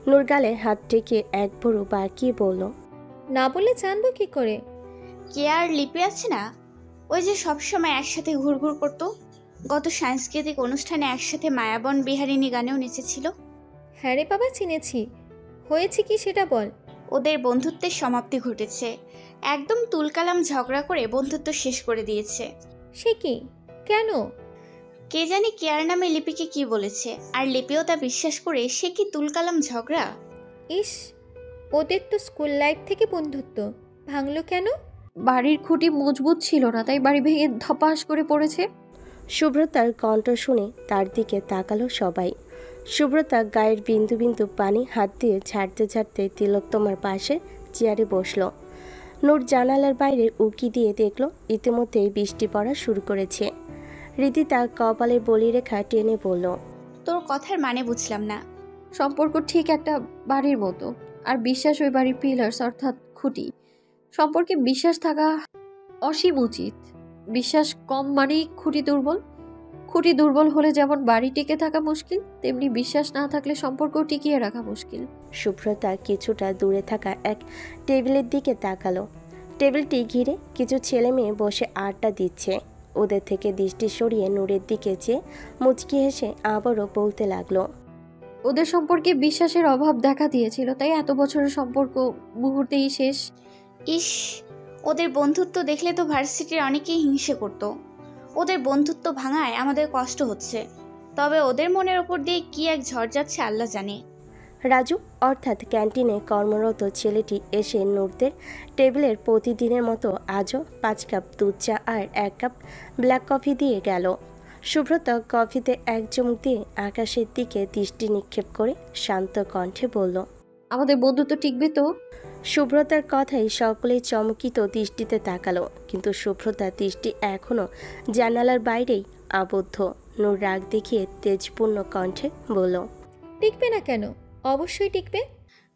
A: নূর গালে হাত টেকে এক ভরু বাকিয়ে বলল,
B: না বললে জানবো কি করে?
G: কে আর লিপি আছে না, ওই যে সবসময় একসাথে ঘুরঘুর করতো। গত সাংস্কৃতিক অনুষ্ঠানে একসাথে মায়াবন বিহারিণী গানেও নেচেছিল।
B: হ্যাঁ রে বাবা, চিনেছি। হয়েছে কি সেটা বল।
G: ওদের বন্ধুত্বের সমাপ্তি ঘটেছে। একদম তুলকালাম ঝগড়া করে বন্ধুত্ব শেষ করে দিয়েছে।
B: সে কি? কেন?
G: কে জানি কেয়ার নামে লিপিকে কি বলেছে, আর লিপিও তা বিশ্বাস করে সে কি তুলকালাম ঝগড়া।
B: ইস, ওদের তো স্কুল লাইফ থেকে বন্ধুত্ব, ভাঙলো কেন?
D: বাড়ির খুঁটি মজবুত ছিল না, তাই বাড়ি ভেঙে ধপাস করে পড়েছে।
A: শুভ্রতার কণ্ঠ শুনে তার দিকে তাকালো সবাই। শুভ্রতা গায়ের বিন্দু বিন্দু পানি হাত দিয়ে ঝাড়তে ঝাড়তে তিলোত্তমার পাশে চেয়ারে বসলো। নূর জানালার বাইরে উকি দিয়ে দেখলো ইতিমধ্যেই বৃষ্টি পড়া শুরু করেছে। রিদিতা কপালে বলিরেখা টেনে বলল,
G: তোর কথার মানে বুঝলাম না।
D: সম্পর্ক ঠিক একটা বাড়ির মতো, আর বিশ্বাস ওই বাড়ির পিলার্স অর্থাৎ খুঁটি। সম্পর্কে বিশ্বাস থাকা অসীম উচিত। বিশ্বাস কম মানেই খুঁটি দুর্বল। খুঁটি দুর্বল হলে যেমন বাড়ি টিকে থাকা মুশকিল, তেমনি বিশ্বাস না থাকলে সম্পর্ক টিকিয়ে রাখা মুশকিল।
A: শুভ্রতা কিছুটা দূরে থাকা এক টেবিলের দিকে তাকালো। টেবিলটি ঘিরে কিছু ছেলে মেয়ে বসে আড্ডা দিচ্ছে। ওদের থেকে দৃষ্টি সরিয়ে নূরের দিকে চেয়ে মুচকি হেসে আবারও বলতে লাগলো,
D: ওদের সম্পর্কে বিশ্বাসের অভাব দেখা দিয়েছিল, তাই এত বছরের সম্পর্ক মুহূর্তেই শেষ।
G: ইস, ওদের বন্ধুত্ব দেখলে তো ভার্সিটির অনেকেই হিংসে করতো। ওদের বন্ধুত্ব ভাঙায় আমাদের কষ্ট হচ্ছে, তবে ওদের মনের ওপর দিয়ে কি এক ঝড় যাচ্ছে আল্লাহ জানে।
A: রাজু অর্থাৎ ক্যান্টিনে কর্মরত ছেলেটি এসে নূরদের টেবিলের প্রতিদিনের মতো আজও 5 কাপ দুধ চা আর 1 কাপ ব্ল্যাক কফি দিয়ে গেল। সুব্রতা কফিতে এক চুমুক দিয়ে আকাশের দিকে দৃষ্টি নিক্ষেপ করে শান্ত কণ্ঠে বলল,
D: আমাদের বন্ধুত্ব টিকবে তো?
A: সুব্রতার কথাই সকলেই চমকিত দৃষ্টিতে তাকালো, কিন্তু সুব্রতার দৃষ্টি এখনও জানালার বাইরেই আবদ্ধ। নূর রাগ দেখিয়ে তেজপূর্ণ কণ্ঠে বলল,
B: টিকবে না কেন? অবশ্যই টিকবে।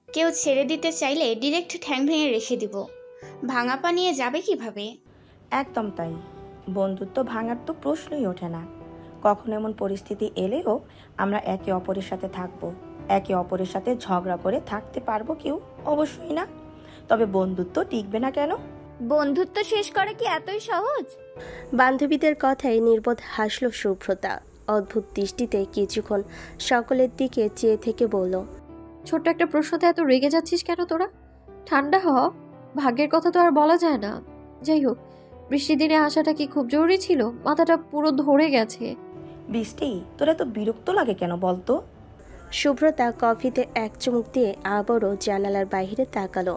G: কেউ ছেড়ে দিতে চাইলে ডিরেক্ট ঠ্যাং ভেঙে রেখে দিব, ভাঙা পা নিয়ে যাবে কিভাবে?
F: একদম তাই, বন্ধুত্ব ভাঙার তো প্রশ্নই ওঠে না। কখন এমন পরিস্থিতি এলেও আমরা একে অপরের সাথে থাকবো, একে অপরের সাথে ঝগড়া করে থাকতে পারবো কেউ? অবশ্যই না। তবে বন্ধুত্ব টিকবে না কেন?
J: বন্ধুত্ব শেষ করা কি এতই সহজ?
A: বান্ধবীদের কথায় নির্বোধ হাসল সুব্রতা। অদ্ভুত দৃষ্টিতে কিছুক্ষণ সকলের দিকে চেয়ে থেকে বলল,
D: ছোট্ট একটা প্রশ্নতে এত রেগে যাচ্ছিস কেন তোরা? ঠান্ডা হ, ভাগ্যের কথা তো আর বলা যায় না। যাই হোক, বৃষ্টির দিনে আসাটা কি খুব জরুরি ছিল? মাথাটা পুরো ধরে গেছে।
F: বৃষ্টি, তোরা তো বিরক্ত লাগে কেন বলতো?
A: সুব্রতা কফিতে এক চুমুক দিয়ে আবারও জানালার বাইরে তাকালো।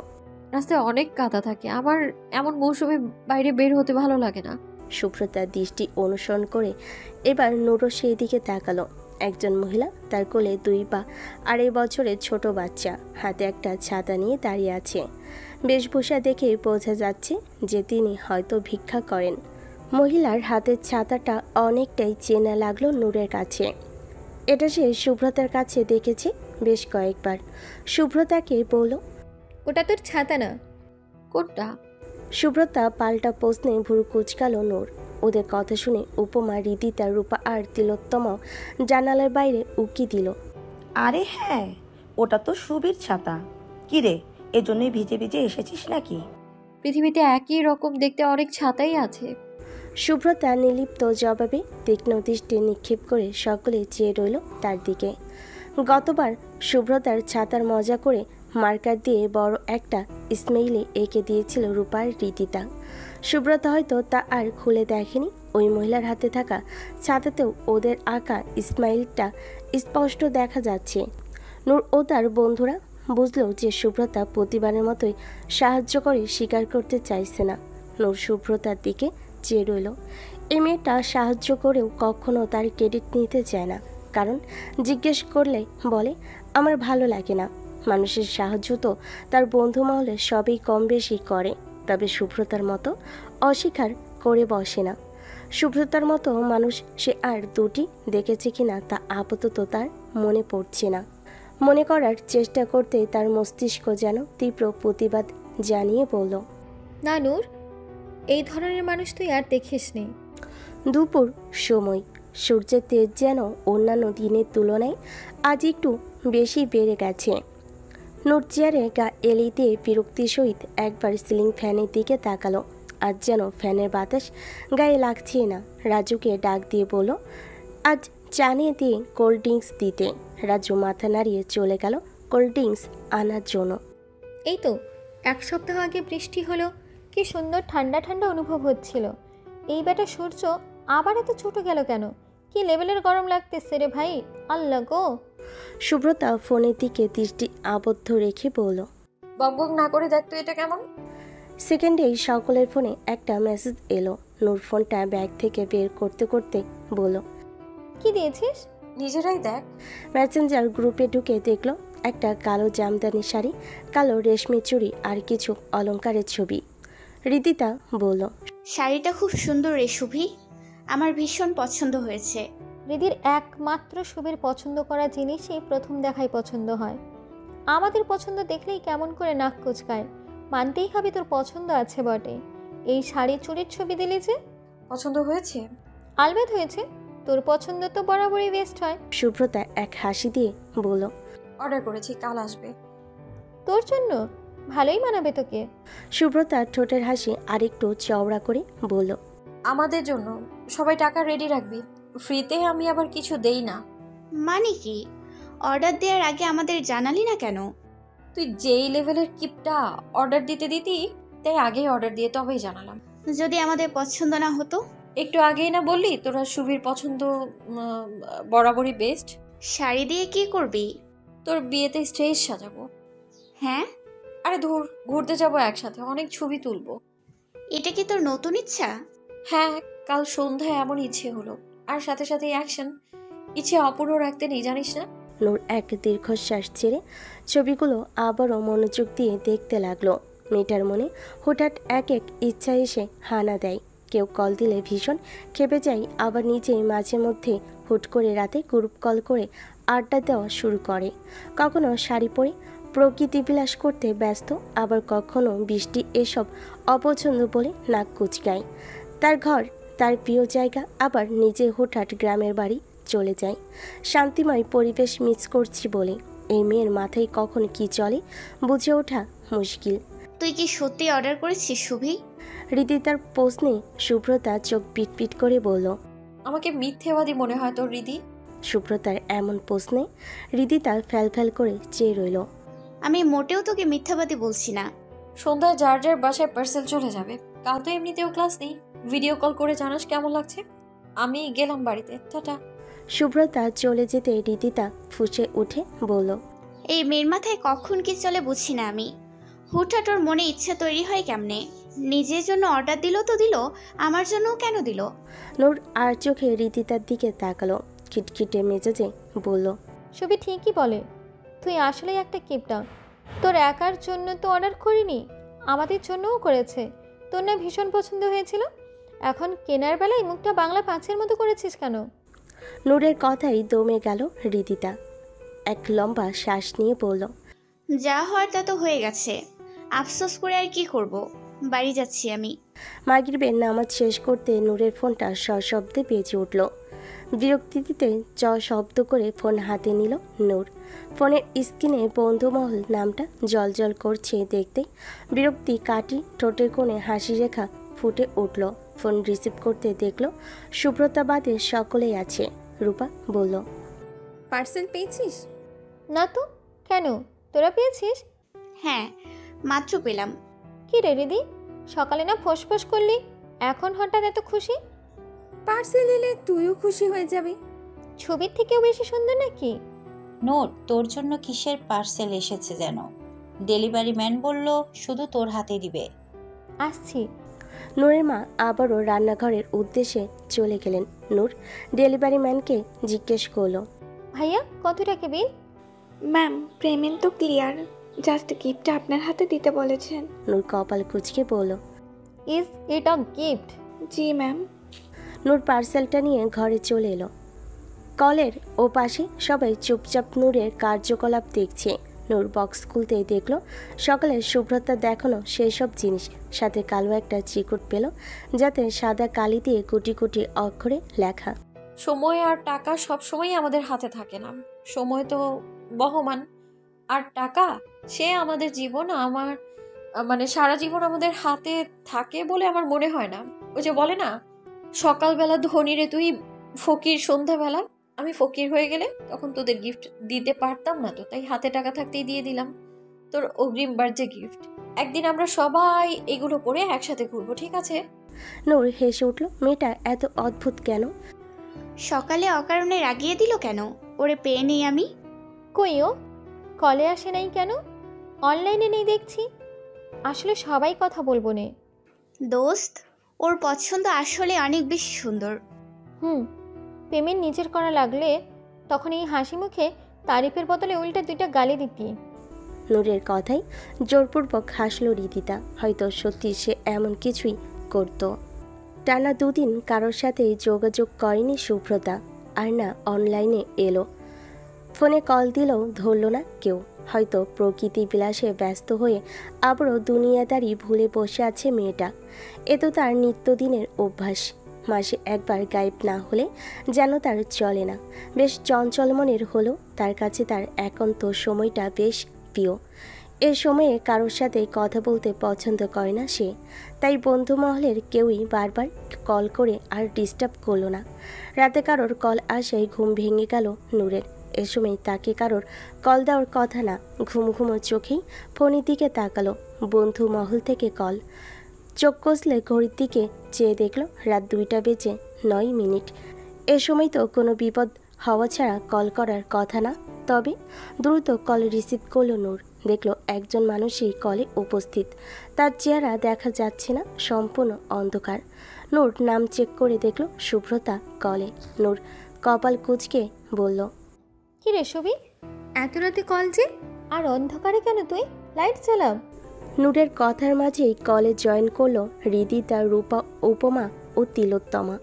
D: রাস্তায় অনেক কাদা থাকে, আমার এমন মৌসুমে বাইরে বের হতে ভালো লাগে না।
A: সুব্রতার দৃষ্টি অনুসরণ করে এবার নুরও সেই দিকে তাকালো। একজন মহিলা, তার কোলে 2 বা 2.5 বছরের ছোট বাচ্চা, হাতে একটা ছাতা নিয়ে দাঁড়িয়ে আছে। বেশভূষা দেখে বোঝা যাচ্ছে যে তিনি হয়তো ভিক্ষা করেন। মহিলার হাতের ছাতাটা অনেকটাই চেনা লাগলো নূরের কাছে। এটা সে সুব্রতার কাছে দেখেছে বেশ কয়েকবার। সুব্রতাকে বলল,
B: ওটা তোর ছাতা না।
D: কোনটা?
A: সুব্রতা পাল্টা প্রশ্নে ভুরু কুচকালো নূর। ওদের কথা শুনে উপমা, রিদিতা, রূপা আর তিলোত্তম জানালার বাইরে উকি দিল।
F: আরে হ্যাঁ, ওটা তো সুবীর ছাতা। কি রে, এজন্যই ভিজে ভিজে এসেছিস নাকি?
D: পৃথিবীতে একই রকম দেখতে অনেক ছাতাই আছে।
A: সুব্রতা নির্লিপ্ত জবাবে তীক্ষ্ণ দৃষ্টি নিক্ষেপ করে সকলে চেয়ে রইল তার দিকে। গতবার সুব্রতার ছাতার মজা করে মার্কার দিয়ে বড় একটা স্মেইলে এঁকে দিয়েছিল রূপার রীতিতা। সুব্রতা হয়তো তা আর খুলে দেখেনি। ওই মহিলার হাতে থাকা ছাতাতেও ওদের আঁকা স্মাইলটা স্পষ্ট দেখা যাচ্ছে। নূর ও তার বন্ধুরা বুঝলো যে সুব্রতা প্রতিবারের মতোই সাহায্য করে স্বীকার করতে চাইছে না। নূর সুব্রতার দিকে চেয়ে রইল। এই মেয়েটা সাহায্য করেও কখনো তার ক্রেডিট নিতে চায় না, কারণ জিজ্ঞেস করলে বলে আমার ভালো লাগে না। মানুষের সাহায্য তো তার বন্ধু মহলে সবই কম বেশি করে, তবে সুব্রতার মতো অস্বীকার করে বসে না। সুব্রতার মতো মানুষ সে আর 2টি দেখেছে কিনা তা আপাতত তার মনে পড়ছে না। মনে করার চেষ্টা করতে তার মস্তিষ্ক যেন তীব্র প্রতিবাদ জানিয়ে বলল,
B: না নূর, এই ধরনের মানুষ তুই আর দেখিস নি।
A: দুপুর সময়, সূর্যের তেজ যেন অন্যান্য দিনের তুলনায় আজ একটু বেশি বেড়ে গেছে। নূর চেয়ারে গা এলিয়ে দিয়ে বিরক্তির সহিত একবার সিলিং ফ্যানের দিকে তাকালো। আজ যেন ফ্যানের বাতাস গায়ে লাগছে না। রাজুকে ডাক দিয়ে বলল আজ চানিয়ে দিয়ে কোল্ড ড্রিঙ্কস দিতে। রাজু মাথা নাড়িয়ে চলে গেল কোল্ড ড্রিঙ্কস আনার জন্য।
B: এই তো 1 সপ্তাহ আগে বৃষ্টি হলো, কি সুন্দর ঠান্ডা ঠান্ডা অনুভব হচ্ছিল। এই বেটা সূর্য আবার এত ছোট গেল কেন? কি লেভেলের গরম লাগতেছে রে ভাই, আল্লাহ গো।
A: সুব্রতা ফোনের দিকে দৃষ্টি আবদ্ধ রেখে বলল,
D: বকবক না করে দেখতো এটা কেমন।
A: সেকেন্ডেই সকলের ফোনে একটা মেসেজ এলো। নূর ফোনটা ব্যাগ থেকে বের করতে করতে বলল,
B: কি দিয়েছিস?
D: নিজেরাই দেখ।
A: মেসেঞ্জার গ্রুপে ঢুকে দেখলো একটা কালো জামদানি শাড়ি, কালো রেশমি চুড়ি আর কিছু অলংকারের ছবি। রিদিতা বলল,
G: শাড়িটা খুব সুন্দর রে শুভি, আমার ভীষণ পছন্দ হয়েছে।
B: রিদির একমাত্র শুভের পছন্দ করা জিনিসই প্রথম দেখায় পছন্দ হয়। আমাদের পছন্দ দেখলেই কেমন করে নাক কুচকায়। মানতেই হবে তোর পছন্দ আছে বটে। এই শাড়ি চুড়ির ছবি দিলি যে,
D: পছন্দ হয়েছে?
B: আলবেদ হয়েছে, তোর পছন্দ তো বরাবরই বেস্ট হয়।
A: সুব্রতা এক হাসি দিয়ে বলল,
D: অর্ডার করেছি, কাল আসবে।
B: তোর জন্য? ভালোই মানাবে তোকে।
A: সুব্রতা ঠোঁটের হাসি আরেকটু চওড়া করে বলল,
D: আমাদের জন্য। সবাই টাকা রেডি রাখবি, ফ্রিতে আমি আবার কিছু দেই না।
G: মানে কি? অর্ডার দেওয়ার আগে আমাদের জানালি না কেন?
D: তুই যেই লেভেলের কিপটা, অর্ডার দিতে দিতি তাই আগেই অর্ডার দিয়ে তবেই জানালাম।
G: যদি আমাদের পছন্দ না হতো?
D: একটু আগেই না বললি তোরা শুভির পছন্দ বরাবরই বেস্ট।
G: শাড়ি দিয়ে কি করবি?
D: তোর বিয়েতে স্টেজ সাজাবো।
G: হ্যাঁ?
D: আরে ধুর, ঘুরতে যাবো একসাথে, অনেক ছবি তুলবো।
G: এটা কি তোর নতুন ইচ্ছা?
D: হ্যাঁ, কাল সন্ধ্যায় এমন ইচ্ছে হলো, আর সাথে সাথে অ্যাকশন। ইচ্ছে অপূর্ণ রাখতে নেই, জানিস না?
A: নূর এক দীর্ঘশ্বাস ছেড়ে ছবিগুলো আবারও মনোযোগ দিয়ে দেখতে লাগলো। মেয়েটার মনে হঠাৎ এক এক ইচ্ছা এসে হানা দেয়। কেউ কল দিলে ভীষণ খেপে যায়, আবার নিজেই মাঝে মধ্যে হুট করে রাতে গ্রুপ কল করে আড্ডা দেওয়া শুরু করে। কখনো শাড়ি পরে প্রকৃতি বিলাস করতে ব্যস্ত, আবার কখনো বৃষ্টি এসব অপছন্দ বলে নাক কুচকায়। তার ঘর, তার প্রিয় জায়গা, আবার নিজে হঠাৎ গ্রামের বাড়ি চলে যায়। শান্তিময় পরিবেশ মিস করছি বলে। এই মেয়ের মাথায় কখন কি চলে বুঝে ওঠা মুশকিল।
G: তুই কি সত্যি অর্ডার করেছিস শুভি?
A: হৃদিতার প্রশ্নে শুভ্রতা চোখ পিটপিট করে বলল,
D: আমাকে মিথ্যেবাদী মনে হয় তোর হৃদি?
A: শুভ্রতার এমন প্রশ্নে হৃদিতা ফ্যাল করে চেয়ে রইল।
G: আমি মোটেও তোকে মিথ্যাবাদী বলছি না।
D: সন্ধ্যায় যার যার বাসায় পার্সেল চলে যাবে। কাল তো এমনিতেও ক্লাস নেই, ভিডিও কল করে জানাস কেমন লাগছে। আমি গেলাম বাড়িতে, টাটা।
A: শুভ্রতা চলে যেতে হৃদিতা ফুঁসে উঠে বলল,
G: এই মেয়ের মাথায় কখন কি চলে বুঝি না আমি। হুটহাট ওর মনে ইচ্ছা তৈরি হয় কেমনে? নিজের জন্য অর্ডার দিল তো দিল, আমার জন্যও কেন দিল?
A: নূর আর চোখে হৃদিতার দিকে তাকালো, খিটখিটে মেজাজে বলল,
B: শুভি ঠিকই বলে, তুই আসলেই একটা কিপটা। তোর একার জন্য তো অর্ডার করিনি, আমাদের জন্যও করেছে। তোর না ভীষণ পছন্দ হয়েছিল, এখন কেনার বেলায় মুখটা বাংলা পাঁচের মতো করেছিস কেন?
A: নূরের কথাই দমে গেল হৃদিতা। এক লম্বা শ্বাস নিয়ে বলল,
G: যা হওয়ার তা তো হয়ে গেছে, আফসোস করে আর কি করব। বাড়ি যাচ্ছি আমি।
A: মাগরিবের নামাজ শেষ করতে নূরের ফোনটা সশব্দে বেজে উঠল। বিরক্তিতে শব্দ করে ফোন হাতে নিল নূর। ফোনের স্ক্রিনে বন্ধুমহল নামটা জলজল করছে দেখতে বিরক্তি কাটি ঠোঁটের কোণে হাসি রেখা ফুটে উঠল। ফোন রিসিভ করতে দেখল শুভ্রতা বাদে সকলেই আছে। রূপা বলল,
E: পার্সেল পেয়েছিস?
B: না তো, কেন? তোরা পেয়েছিস?
G: হ্যাঁ, মাত্র পেলাম।
B: কি রে দিদি, সকালে না ফোঁস করলি, এখন হঠাৎ এত খুশি?
E: পার্সেল এলে তুইও খুশি হয়ে যাবি।
B: ছবির থেকেও বেশি সুন্দর নাকি?
C: নোট, তোর জন্য কিসের পার্সেল এসেছে যেন? ডেলিভারি ম্যান বলল শুধু তোর হাতে দিবে।
B: আসছি।
A: নূরের মা আবারও রান্নাঘরের উদ্দেশ্যে চলে গেলেন। নূর ডেলিভারি ম্যানকে জিজ্ঞেস করলো,
B: ভাইয়া কত টাকা বিল?
E: ম্যাম, পেমেন্ট তো ক্লিয়ার, জাস্ট গিফটটা আপনার হাতে দিতে বলেছেন।
A: নূর কপাল কুঁচকে বলল,
B: ইজ ইট আ গিফট?
E: জি ম্যাম।
A: নূর পার্সেলটা নিয়ে ঘরে চলে এলো। কলের ও পাশে সবাই চুপচাপ নূরের কার্যকলাপ দেখছে। নূর বক্স খুলতেই দেখলো সকালে শুভ্রতা দেখানো সেই সব জিনিস, সাথে কালো একটা চিকুট পেল যাতে সাদা কালি দিয়ে কোটি কোটি অক্ষরে লেখা,
D: সময় আর টাকা সবসময় আমাদের হাতে থাকে না। সময় তো বহমান, আর টাকা সে আমাদের জীবন, আমার মানে সারা জীবন আমাদের হাতে থাকে বলে আমার মনে হয় না। ওই যে বলে না, সকালবেলা ধনী রে তুই, ফকির সন্ধ্যাবেলা। আমি ফকির হয়ে গেলে তখন তোদের গিফট দিতে পারতাম না, তো তাই হাতে টাকা থাকতেই দিয়ে দিলাম তোর অগ্রিম বার্থডে গিফট। একদিন আমরা সবাই এগুলো পরে একসাথে ঘুরবো, ঠিক আছে?
A: নূর হেসে উঠল, মেয়েটা এত অদ্ভুত কেন?
G: সকালে অকারণে রাগিয়ে দিল কেন? ওরে পেয়ে নেই আমি।
B: কইও কলে আসে নাই কেন? অনলাইনে নেই দেখছি। আসলে সবাই কথা বলবো নে।
G: দোস্ত, ওর পছন্দ আসলে অনেক বেশি সুন্দর।
B: পেমেন্ট নিজের করা লাগলে তখন এই হাসি মুখে তারিফের বদলে উল্টা দুইটা গালি দিতি।
A: নূরের কথাই জোরপূর্বক হাসল রীতিতা। হয়তো সত্যি সে এমন কিছুই করত। টানা দুদিন কারোর সাথে যোগাযোগ করেনি শুভ্রতা, আর না অনলাইনে এলো। ফোনে কল দিলেও ধরল না কেউ। হয়তো প্রকৃতি বিলাসে ব্যস্ত হয়ে আবারও দুনিয়াদারি ভুলে বসে আছে মেয়েটা। এ তো তার নিত্যদিনের অভ্যাস। মাসে একবার গায়েব না হলে যেন তার চলে না। বেশ চঞ্চল মনের হলেও তার কাছে তার একান্ত সময়টা বেশ প্রিয়। এ সময়ে কারোর সাথে কথা বলতে পছন্দ করে না সে, তাই বন্ধু মহলের কেউই বারবার কল করে আর ডিস্টার্ব করলো না। রাতে কারোর কল আসায় ঘুম ভেঙে গেল নূরের। এ সময় তাকে কারোর কল দেওয়ার কথা না, ঘুম ঘুমো চোখেই ফোনের দিকে তাকালো। বন্ধু মহল থেকে কল। চোখ কষলে ঘড়ির দিকে চেয়ে দেখলো রাত 2:09। এ সময় তো কোনো বিপদ হওয়া ছাড়া কল করার কথা না। তবে দ্রুত কল রিসিভ করলো নূর। দেখলো একজন মানুষই কলে উপস্থিত। তার চেহারা দেখা যাচ্ছে না, সম্পূর্ণ অন্ধকার। নূর নাম চেক করে দেখলো শুভ্রতা কলে। নূর কপাল কুঁচকে বলল,
B: কি রে সুবি, এত রাতে কল যে? আর অন্ধকারে কেন তুই? লাইট চালাও।
A: নূরের কথার মাঝেই কলে জয়েন করলো হৃদিতা, রূপা, উপমা ও তিলোত্তমা।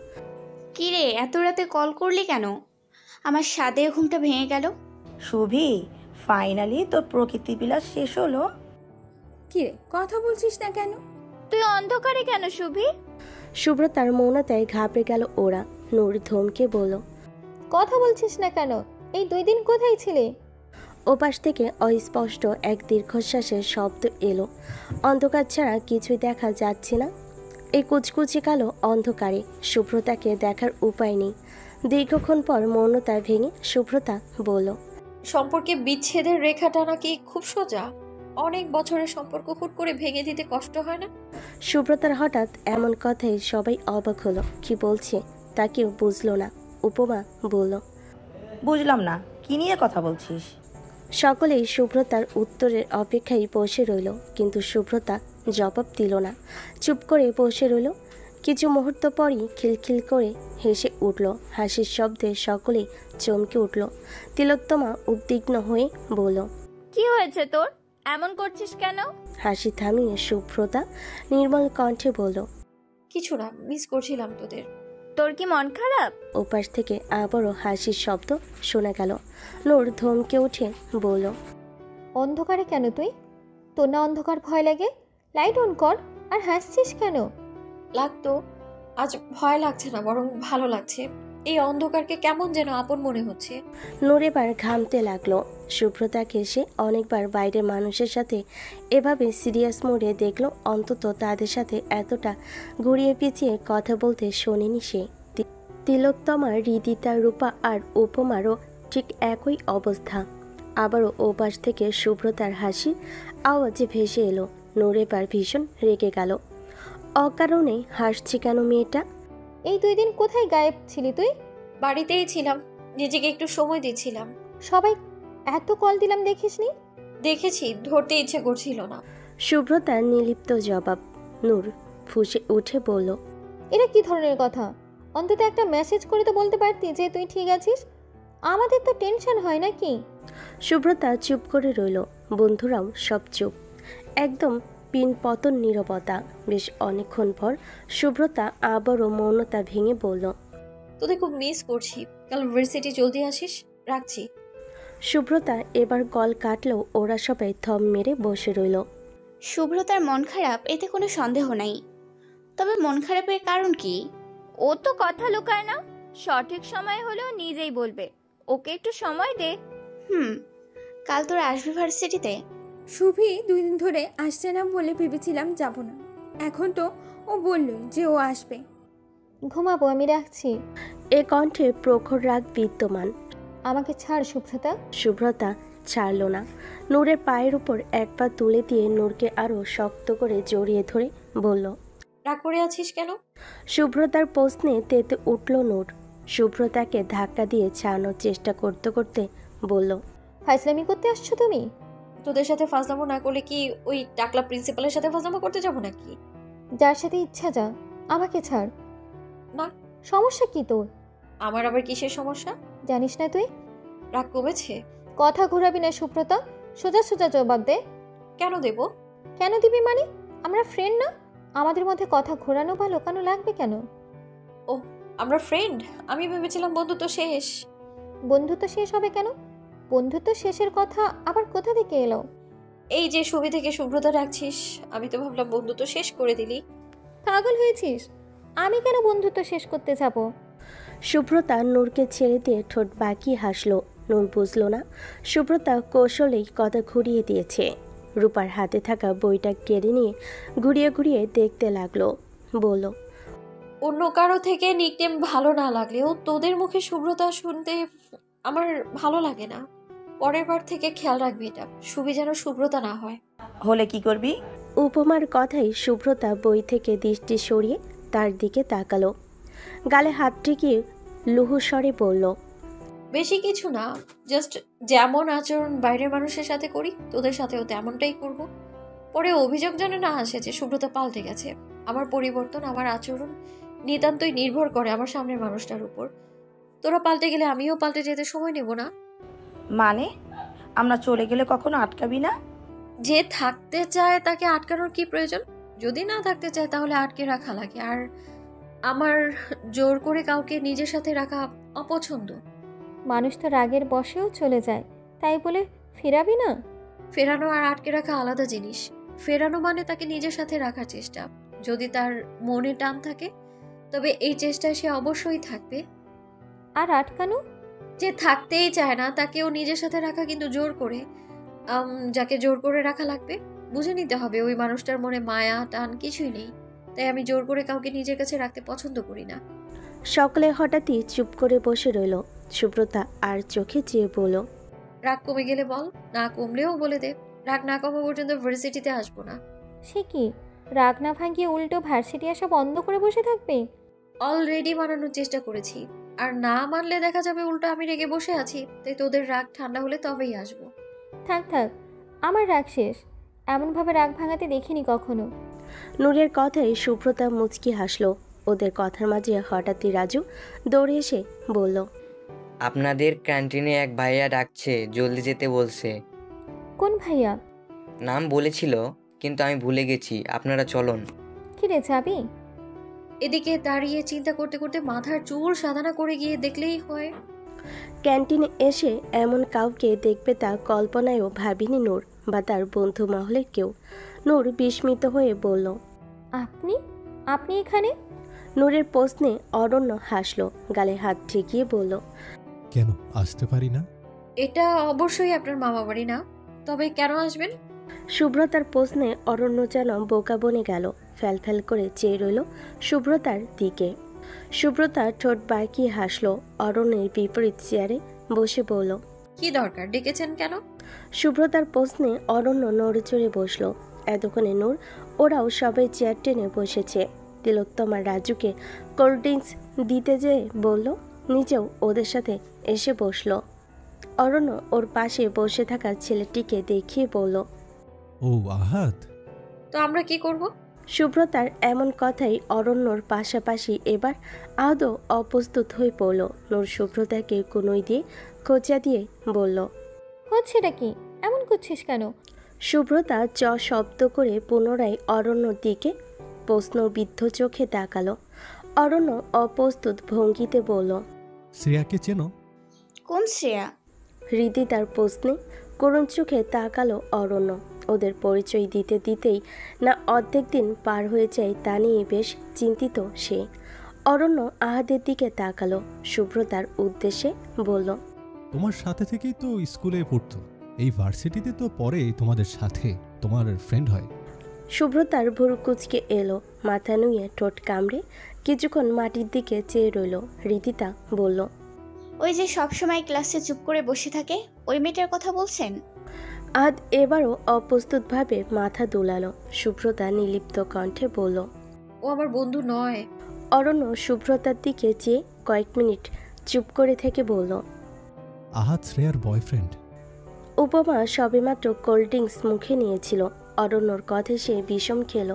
G: কি রে, এত রাতে কল করলি কেন? আমার সাদের ঘুমটা ভেঙে গেল।
F: শুভি, ফাইনালি তোর প্রকৃতি বিলাস শেষ হলো।
L: কি রে, কথা বলছিস না কেন?
J: তুই অন্ধকারে কেন শুভি?
A: শুভ্রতার মৌনতায় ঘাবড়ে গেল ওরা। নূর ধমকে বলল,
B: কথা বলছিস না কেন? এই 2 দিন কোথায় ছিলে?
A: ওপাশ থেকে অস্পষ্ট এক দীর্ঘশ্বাসের শব্দ এলো। অন্ধকার ছাড়া কিছুই দেখা যাচ্ছে না। এই কুচকুচে কালো অন্ধকারে শুভ্রতাকে দেখার উপায় নেই। দীর্ঘক্ষণ পর মৌনতা ভেঙে শুভ্রতা বলল,
D: সম্পর্কে বিচ্ছেদের রেখাটা নাকি খুব সোজা? অনেক বছরের সম্পর্ক হুট করে ভেঙে দিতে কষ্ট হয় না?
A: শুভ্রতার হঠাৎ এমন কথায় সবাই অবাক হলো। কি বলছে তা কেউ বুঝলো না। উপমা বলল,
F: বুঝলাম না, কি নিয়ে কথা বলছিস?
A: সকলেই শুভ্রতার উত্তরের অপেক্ষায় বসে রইল, কিন্তু শুভ্রতা জবাব দিল না। চুপ করে বসে রইল। কিছু মুহূর্ত পরই খিলখিল করে হেসে উঠল। হাসির শব্দে সকলেই চমকে উঠল। তিলোত্তমা উদ্বিগ্ন হয়ে বলল,
J: কি হয়েছে তোর? এমন করছিস কেন?
A: হাসি থামিয়ে শুভ্রতা নির্মল কণ্ঠে বলল,
D: কিছু না, মিস করছিলাম তোদের।
J: তোর কি মন খারাপ?
A: ওপাশ থেকে আবারও হাসির শব্দ শোনা গেল। নূর ধমকে উঠে বলল,
B: অন্ধকারে কেন তুই? তোর না অন্ধকার ভয় লাগে? লাইট অন কর। আর হাসছিস কেন?
D: লাগতো, আজ ভয় লাগছে না, বরং ভালো লাগছে। এই অন্ধকারকে কেমন যেন আপন মনে হচ্ছে।
A: নূর এবার ঘামতে লাগলো। শুভ্রতাকে সে অনেকবার বাইরের মানুষের সাথে এভাবে সিরিয়াস মোডে দেখলো, অন্তত তাদের সাথে এতটা ঘুরিয়ে পিছিয়ে কথা বলতে শোনেনি সে। তিলোত্তমা, হৃদিতা, রূপা আর উপমারও ঠিক একই অবস্থা। আবারও ওপাশ থেকে শুভ্রতার হাসির আওয়াজে ভেসে এলো। নূর এবার ভীষণ রেগে গেল। অকারণে হাসছে কেন মেয়েটা?
B: এই 2 দিন কোথায় গায়েব ছিলি তুই?
D: বাড়িতেই ছিলাম, নিজেকে একটু সময় দিচ্ছিলাম।
B: সবাই এত কল দিলাম, দেখিসনি?
D: দেখেছি, ধরতে ইচ্ছে করছিল না।
A: শুভ্রতার নির্লিপ্ত জবাব। নূর ফুঁসে উঠে বলল,
B: এটা কি ধরনের কথা? অন্তত একটা মেসেজ করে তো বলতে পারতি যে তুই ঠিক আছিস। আমাদের তো টেনশন হয় নাকি?
A: শুভ্রতা চুপ করে রইল। বন্ধুরাও সব চুপ। একদম পিন পতন নীরবতা। বেশ অনেকক্ষণ পর শুভ্রতা আবারও মৌনতা ভেঙে বলল,
D: তোদের খুব মিস করছি। কাল ভার্সিটি জলদি আসিস, রাখছি।
A: শুভ্রতা এবার কল কাটলেও ওরা সবাই থম মেরে বসে রইল।
G: শুভ্রতার মন খারাপ, এতে কোনো সন্দেহ নাই। তবে মন খারাপের কারণ কি?
J: ও তো কথা লুকায় না। সঠিক সময় হলেও নিজেই বলবে। ওকে একটু সময় দে।
G: কাল তোরা আসবি ভার্সিটিতে?
L: শুভি 2 দিন ধরে আসছে না বলে ভেবেছিলাম যাব না। এখন তো ও বললই যে ও আসবে।
B: ঘুমাবো, আমি রাখছি।
A: এ কণ্ঠে প্রখর রাগ বিদ্যমান।
B: আমাকে ছাড় শুভ্রতা।
A: শুভ্রতা ছাড়ল না। নূরের পায়ের উপর এক পা তুলে দিয়ে নূরকে আরো শক্ত করে জড়িয়ে ধরে বলল,
D: রাগ করে আছিস কেন?
A: শুভ্রতার প্রশ্নে তেতে উঠল নূর। শুভ্রতাকে ধাক্কা দিয়ে ছাড়ানোর চেষ্টা করতে করতে বলল,
B: ফাইজলামি করতে আসছো তুমি?
D: তোদের সাথে ফাজলামো না করলে কি ওই টাকলা প্রিন্সিপালের সাথে ফাজলামো করতে যাবো নাকি?
B: যার সাথে ইচ্ছা যা, আমাকে ছাড়।
D: না।
B: সমস্যা কি তোর?
D: আমার আবার কিসের সমস্যা?
B: জানিস না তুই?
D: রাগ কমেছে?
B: কথা ঘোরাবি না সুব্রতা, সোজা সোজা জবাব দে।
D: কেন দেব?
B: কেন দিবি মানে? আমরা ফ্রেন্ড না? আমাদের মধ্যে কথা ঘোরানো বা লুকানো লাগবে কেন?
D: ও, আমরা ফ্রেন্ড? আমি ভেবেছিলাম বন্ধুত্ব শেষ।
B: বন্ধুত্ব শেষ হবে কেন? বন্ধুত্ব শেষের কথা আবার কোথা থেকে এলো?
D: এই যে ছবি থেকে শুভ্রতা রাখছিস, আমি তো ভাবলাম বন্ধুত্ব শেষ করে দিলি।
B: পাগল হয়েছিস? আমি কেন বন্ধুত্ব শেষ করতে যাব?
A: শুভ্রতা নূরকে ছেড়ে দিয়ে ঠোঁট বাঁকিয়ে হাসলো। নূর বুঝল না শুভ্রতা কৌশলেই কথা ঘুরিয়ে দিয়েছে। রূপার হাতে থাকা বইটা কেড়ে নিয়ে ঘুরিয়ে ঘুরিয়ে দেখতে লাগলো। বলল,
D: অন্য কারো থেকে নিকনেম ভালো না লাগলেও তোদের মুখে শুভ্রতা শুনতে আমার ভালো লাগে না। পরের বার থেকে খেয়াল রাখবি এটা, সুবি যেন সুব্রতা না হয়।
F: হলে কি করবি?
A: উপমার কথাই শুভ্রতা বই থেকে দৃষ্টি সরিয়ে তার দিকে তাকালো। গালে হাত ঠেকিয়ে লুহুস্বরে বলল,
D: বেশি কিছু না, জাস্ট যেমন আচরণ বাইরের মানুষের সাথে করি তোদের সাথেও তেমনটাই করব। পরে অভিযোগ যেন না আসে যে সুব্রতা পাল্টে গেছে। আমার পরিবর্তন, আমার আচরণ নিতান্তই নির্ভর করে আমার সামনের মানুষটার উপর। তোরা পাল্টে গেলে আমিও পাল্টে যেতে সময় নেব না।
F: মানে আমরা চলে গেলে কখনো আটকাবি না?
D: যে থাকতে চায় তাকে আটকানোর কি প্রয়োজন? যদি না থাকতে চায় তাহলে আটকে রাখা লাগে। আর আমার জোর করে কাউকে নিজের সাথে রাখা অপছন্দ।
B: মানুষ তো রাগের বশেও চলে যায়, তাই বলে ফেরাবি না?
D: ফেরানো আর আটকে রাখা আলাদা জিনিস। ফেরানো মানে তাকে নিজের সাথে রাখার চেষ্টা। যদি তার মনে টান থাকে তবে এই চেষ্টায় সে অবশ্যই থাকবে।
B: আর আটকানো?
D: যে থাকতেই চায় না তাকেও নিজের সাথে রাখা কিন্তু জোর করে। যাকে জোর করে রাখা লাগবে বুঝে নিতে হবে ওই মানুষটার মনে মায়া টান কিছুই নেই। তাই আমি জোর করে কাউকে নিজের কাছে রাখতে পছন্দ করি না।
A: সকলে হঠাৎই চুপ করে বসে রইল। শুভ্রতা আর চোখে চেয়ে বলল,
D: রাগ কমে গেলে বল, না কমলেও বলে দে। রাগ না কমা পর্যন্ত ভার্সিটিতে আসবো না।
B: সে কি, রাগ না ভাঙিয়ে উল্টো ভার্সিটি আসা বন্ধ করে বসে থাকবে?
D: অলরেডি মানানোর চেষ্টা করেছি, আর না মানলে দেখা যাবে উল্টো আমি রেগে বসে আছি। তাই তোদের রাগ ঠান্ডা হলে তবেই আসবো।
B: থাক থাক, আমার রাগ শেষ। এমনভাবে রাগ ভাঙাতে দেখিনি কখনো।
A: নূরের কথায় শুভ্রতা মুচকি হাসলো। ওদের কথার মাঝে হঠাৎই রাজু দৌড়ে এসে বলল,
H: আপনাদের ক্যান্টিনে এক ভাইয়া ডাকছে, জলদি যেতে বলছে।
B: কোন ভাইয়া?
H: নাম বলেছিল কিন্তু আমি ভুলে গেছি, আপনারা চলুন।
B: কি রে, যাবি?
D: এদিকে দাঁড়িয়ে চিন্তা করতে করতে মাথার চুল সাদানা করে গিয়ে দেখলেই হয়।
A: ক্যান্টিনে এসে এমন কাউকে দেখবে তা কল্পনায়ও ভাবিনি নূর বা তার বন্ধু মহলের কেউ। নূর বিস্মিত হয়ে বলল,
B: আপনি আপনি এখানে?
A: নূরের প্রশ্নে অরণ্য হাসলো, গালে হাত ঠেকিয়ে বলল,
M: কেন আসতে পারি না?
D: এটা অবশ্যই আপনার মামা বাড়ি না, তবে কেন আসবেন?
A: শুভ্রতার প্রশ্নে অরণ্য যেন বোকা বনে গেল। ফ্যালফ্যাল করে চেয়ে রইল শুভ্রতার দিকে। শুভ্রতা ঠোঁট বাঁকিয়ে হাসলো। অরণ্যের বিপরীত চেয়ারে বসে বলল,
D: কি দরকার, ডেকেছেন কেন?
A: শুভ্রতার প্রশ্নে অরণ্য নড়ে চড়ে বসলো। এতক্ষণে নূর ওরাও সবাই চেয়ার টেনে বসেছে। তিলোত্তমা রাজুকে কোল্ড ড্রিঙ্কস দিতে যেয়ে বলল, নিজেও ওদের সাথে এসে বসলো। অরণ্য ওর পাশে বসে থাকা ছেলেটিকে দেখিয়ে বলল,
M: ও আহাত।
D: তো আমরা কি করব?
A: শুভ্রতার এমন কথাই অরণ্যর পাশাপাশি এবার আদৌ অপ্রস্তুত হয়ে পড়ল। নূর শুভ্রতাকে কোনোই দিয়ে খোঁচা দিয়ে বলল,
B: হচ্ছেটা কি? এমন করছিস কেন?
A: শুভ্রতা শব্দ করে পুনরায় অরণ্যর দিকে প্রশ্নবিদ্ধ চোখে তাকালো। অরণ্য অপ্রস্তুত ভঙ্গিতে বলল,
M: শ্রেয়াকে চেনো?
G: কোন শ্রেয়া?
A: হৃদি তার প্রশ্নে করুণ চোখে তাকালো অরণ্য। ওদের পরিচয় দিতে দিতেই না অর্ধেক দিন পার হয়ে যায় তা নিয়ে বেশ চিন্তিত সে। অরণ্য আহাদের দিকে তাকালো, শুভ্রতার উদ্দেশ্যে বলল,
M: তোমার সাথে থেকেই তো স্কুলে পড়তো, এই ভার্সিটিতে তো পরে তোমাদের সাথে তোমার ফ্রেন্ড হয়।
A: শুভ্রতার ভুরু কুচকে এলো, মাথা নুয়ে ঠোঁট কামড়ে কিছুক্ষণ মাটির দিকে চেয়ে রইল। হৃদিতা বলল,
G: ওই যে সবসময় ক্লাসে চুপ করে বসে থাকে, ওই মেয়েটার কথা বলছেন?
A: আজ এবারও অপ্রস্তুতভাবে মাথা দুলালো। শুভ্রতা নির্লিপ্ত কণ্ঠে বলল,
D: ও আমার বন্ধু নয়।
A: অরণ্য শুভ্রতার দিকে চেয়ে কয়েক মিনিট চুপ করে থেকে বলল,
M: আহাত শ্রেয়ার বয়ফ্রেন্ড।
A: উপমা সবেমাত্র কোল্ড ড্রিঙ্কস মুখে নিয়েছিল। অরণ্যর কথায় সে বিষম খেল।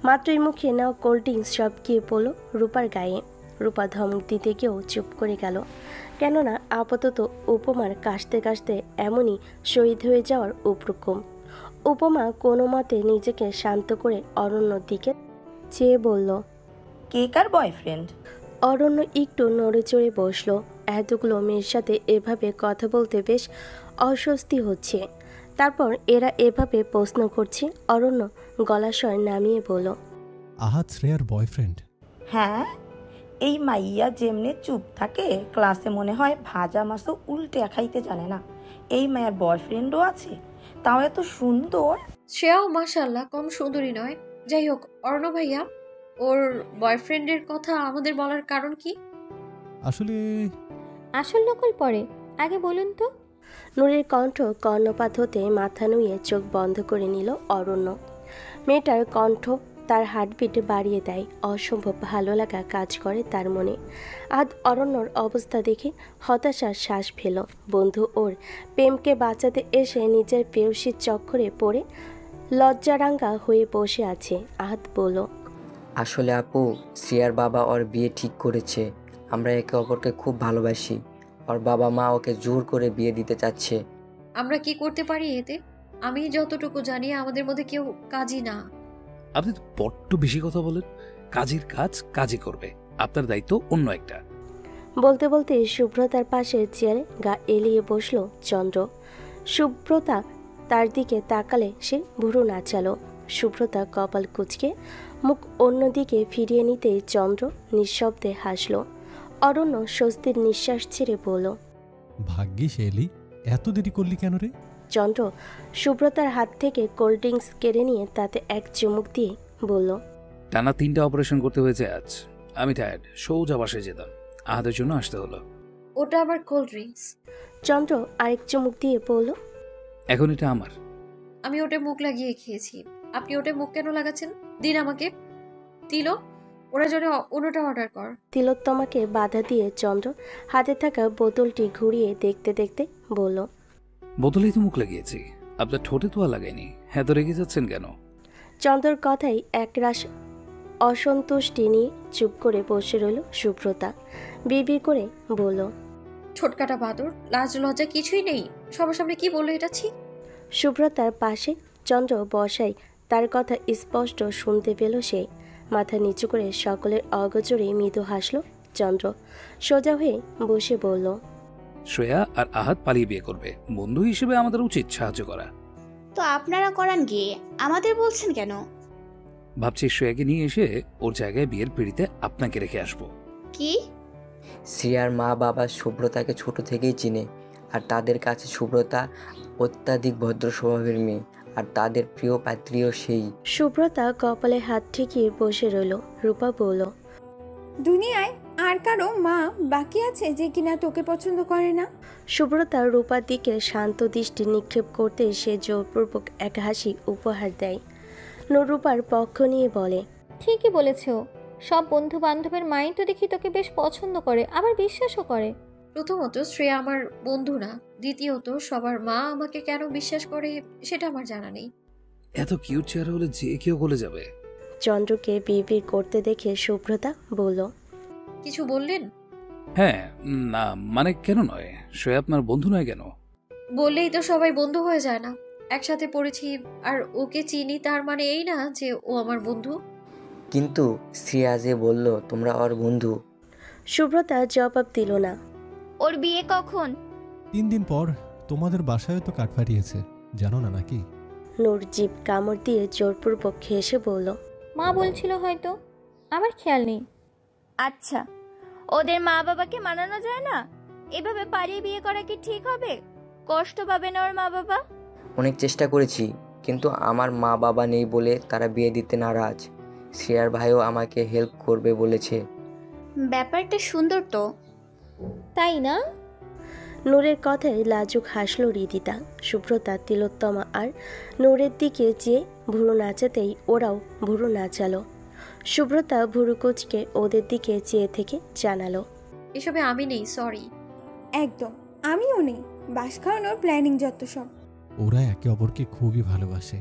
A: মাত্রই মুখে নেওয়া কোল্ড ড্রিঙ্কস সব গিয়ে পড়ল রূপার গায়ে। রূপা ধমক দিতে গিয়েও চুপ করে গেল, কেননা আপাতত উপমার কাশতে কাশতে এমনই শহীদ হয়ে যাওয়ার উপক্রম। উপমা কোনো মতে নিজেকে শান্ত করে অরণ্যর দিকে চেয়ে বলল,
F: কে কার বয়ফ্রেন্ড?
A: অরণ্য একটু নড়ে চড়ে বসলো। এতগুলো মেয়ের সাথে এভাবে কথা বলতে বেশ অস্বস্তি হচ্ছে। তারপর এরা এভাবে প্রশ্ন করছে। অরণ্য গলাস্বর নামিয়ে বলল,
M: আহাত শ্রেয়ার বয়ফ্রেন্ড।
F: হ্যাঁ, এই মাইয়া যেমনে চুপ থাকে, ক্লাসে মনে হয় ভাজা মাছও উল্টে খাইতে জানে না। এই মায়ের বয়ফ্রেন্ডও আছে, তাও এত সুন্দর।
D: শ্রেয়াও মাশাআল্লাহ কম সুন্দরী নয়। যাই হোক, অর্ণ ভাইয়া, ওর বয়ফ্রেন্ডের কথা আমাদের বলার কারণ কি?
M: আসলে
B: আসল নকল পরে, আগে বলুন তো।
A: নূরের কণ্ঠ কর্ণপাত হতে মাথা নুয়ে চোখ বন্ধ করে নিল অরণ্য। মেয়েটার কণ্ঠ তার হার্টবিট বাড়িয়ে দেয়। অসম্ভব ভালো লাগা কাজ করে তার মনে। আজ অরণ্যর অবস্থা দেখে হতাশার শ্বাস ফেল। বন্ধু ওর প্রেমকে বাঁচাতে এসে নিজের প্রেয়সীর চক্করে পড়ে লজ্জারাঙ্গা হয়ে বসে আছে। আহাদ বলল,
H: আসলে আপু, শ্রেয়ার বাবা ওর বিয়ে ঠিক করেছে। আমরা একে অপরকে খুব ভালোবাসি। ওর বাবা মা ওকে জোর করে বিয়ে দিতে চাচ্ছে।
D: আমরা কি করতে পারি এতে? আমি যতটুকু জানি আমাদের মধ্যে কেউ কাজই না।
I: আপনি তো বড্ড বেশি কথা বলেন। কাজের কাজ কাজই করবে, আপনার দায়িত্ব অন্য একটা।
A: বলতে বলতে শুভ্রতার পাশে চেয়ারে গা এলিয়ে বসল চন্দ্র। শুভ্রতা তার দিকে তাকালে সে ভুরু নাচালো। শুভ্রতা কপাল কুঁচকে মুখ অন্যদিকে ফিরিয়ে নিতেই চন্দ্র নিঃশব্দে হাসল। অরণ্য স্বস্তির নিঃশ্বাস ছেড়ে বলল,
M: ভাগ্যিস এলি, এত দেরি করলি কেন রে?
A: চন্দ্র শুভ্রতার হাত থেকে কোল্ড ড্রিঙ্কস কেড়ে নিয়ে তাতে এক চুমুক দিয়ে বলল,
I: টানা 3টা অপারেশন করতে হয়েছে আজ। আমি টায়ার্ড, সোজা বাসায় যেতাম। আহাদের জন্য আসতে হলো।
D: ওটা আবার কোল্ড ড্রিঙ্কস?
A: চন্দ্র আরেক চুমুক দিয়ে বলল,
I: এখন এটা আমার।
D: আমি ওটা মুখ লাগিয়ে খেয়েছি, আপনি ওটা মুখ কেন লাগাচ্ছেন? দিন আমাকে। তিলো, ওরা জন্য অন্যটা অর্ডার কর।
A: তিলোত্তমাকে বাধা দিয়ে চন্দ্র হাতে থাকা বোতলটি ঘুরিয়ে দেখতে দেখতে বলল,
I: বোতলেই তো মুখ লাগিয়েছি, আপনার ঠোঁটে তো আর লাগাইনি। হ্যাঁ, তো রেগে যাচ্ছেন কেন?
A: চন্দ্রর কথাই একরাশ অসন্তুষ্টি নিয়ে চুপ করে বসে রইল শুভ্রতা। বিড়বিড় করে বলল,
D: ছোটকাটা বাদর, লাজ লজ্জা কিছুই নেই। সবার সামনে কি বললো এটা? ছি।
A: শুভ্রতার পাশে চন্দ্র বসাই তার কথা স্পষ্ট শুনতে পেল সে। মাথা নিচু করে সকলের অগোচরে মৃদু হাসল চন্দ্র। সোজা হয়ে বসে বলল,
I: শ্রেয়া আর আহাদ পালিয়ে বিয়ে করবে। বন্ধু হিসেবে আমাদের উচিত সাহায্য করা।
G: তো আপনারা করান গিয়ে, আমাদের বলছেন কেন?
I: ভাবছি শ্রেয়াকে নিয়ে এসে ওর জায়গায় বিয়ের পিড়িতে আপনাকে রেখে আসবো।
G: কি?
H: শ্রেয়ার মা বাবা শুভ্রতাকে ছোট থেকেই চিনে, আর তাদের কাছে শুভ্রতা অত্যাধিক ভদ্র স্বভাবের মেয়ে, আর তাদের প্রিয় পাত্রীও সেই।
A: শুভ্রতা কপালে হাত ঠেকিয়ে বসে রইল। রূপা বলল,
L: দুনিয়ায় আর কারো মা বাকি আছে যে কিনা তোকে পছন্দ করে না?
A: শুভ্রতা রূপার দিকে শান্ত দৃষ্টি নিক্ষেপ করতে সে জোরপূর্বক এক হাসি উপহার দেয়। রূপার পক্ষ নিয়ে বলে,
B: ঠিকই বলেছে ও। সব বন্ধু বান্ধবের মাই তো দেখি তোকে বেশ পছন্দ করে, আবার বিশ্বাসও করে।
D: প্রথমত, শ্রেয়া আমার বন্ধু না। দ্বিতীয়ত, সবার মা আমাকে কেন বিশ্বাস করে সেটা আমার জানা নেই।
I: এত কিউট চেহারা হলে যে কেউ গলে যাবে।
A: চন্দ্রকে বিড়বিড় করতে দেখে শুভ্রতা বলল,
D: কিছু বললেন?
I: হ্যাঁ, না মানে কেন নয়? শ্রেয়া আপনার বন্ধু নয় কেন?
D: বললেই তো সবাই বন্ধু হয়ে যায় না? একসাথে পড়েছি আর ওকে চিনি, তার মানে এই না যে ও আমার বন্ধু।
H: কিন্তু শ্রেয়া যে বলল তোমরা ওর বন্ধু।
A: শুভ্রতা জবাব দিল না।
J: ওর বিয়ে কখন?
M: 3 দিন পর। তোমাদের বাসায় তো কাঠ ফাটিয়েছে, জানো না নাকি?
A: নূর জিভ কামড় দিয়ে জোরপূর্বক হেসে বলল,
B: মা বলছিল হয়তো, আমার খেয়াল নেই।
J: আচ্ছা, ওদের মা বাবাকে মানানো যায় না? এভাবে পালিয়ে বিয়ে করা কি ঠিক হবে? কষ্ট পাবে না ওর মা বাবা?
H: অনেক চেষ্টা করেছি, কিন্তু আমার মা বাবা নেই বলে তারা বিয়ে দিতে নারাজ। শ্রেয়ার ভাইও আমাকে হেল্প করবে বলেছে।
G: ব্যাপারটা সুন্দর তো,
B: তাই না?
A: নূরের কথায় লাজুক হাসল হৃদিতা। শুভ্রতা, তিলোত্তমা আর নূরের দিকে চেয়ে ভুরু নাচাতেই ওরাও ভুরু নাচালো। শুভ্রতা ভুরু কুচকে ওদের দিকে চেয়ে থেকে জানালো,
D: এসবে আমি নেই, সরি।
L: একদম আমিও নেই। বাস খাওয়ানোর প্ল্যানিং যত সব।
M: ওরা একে অপরকে খুবই ভালোবাসে।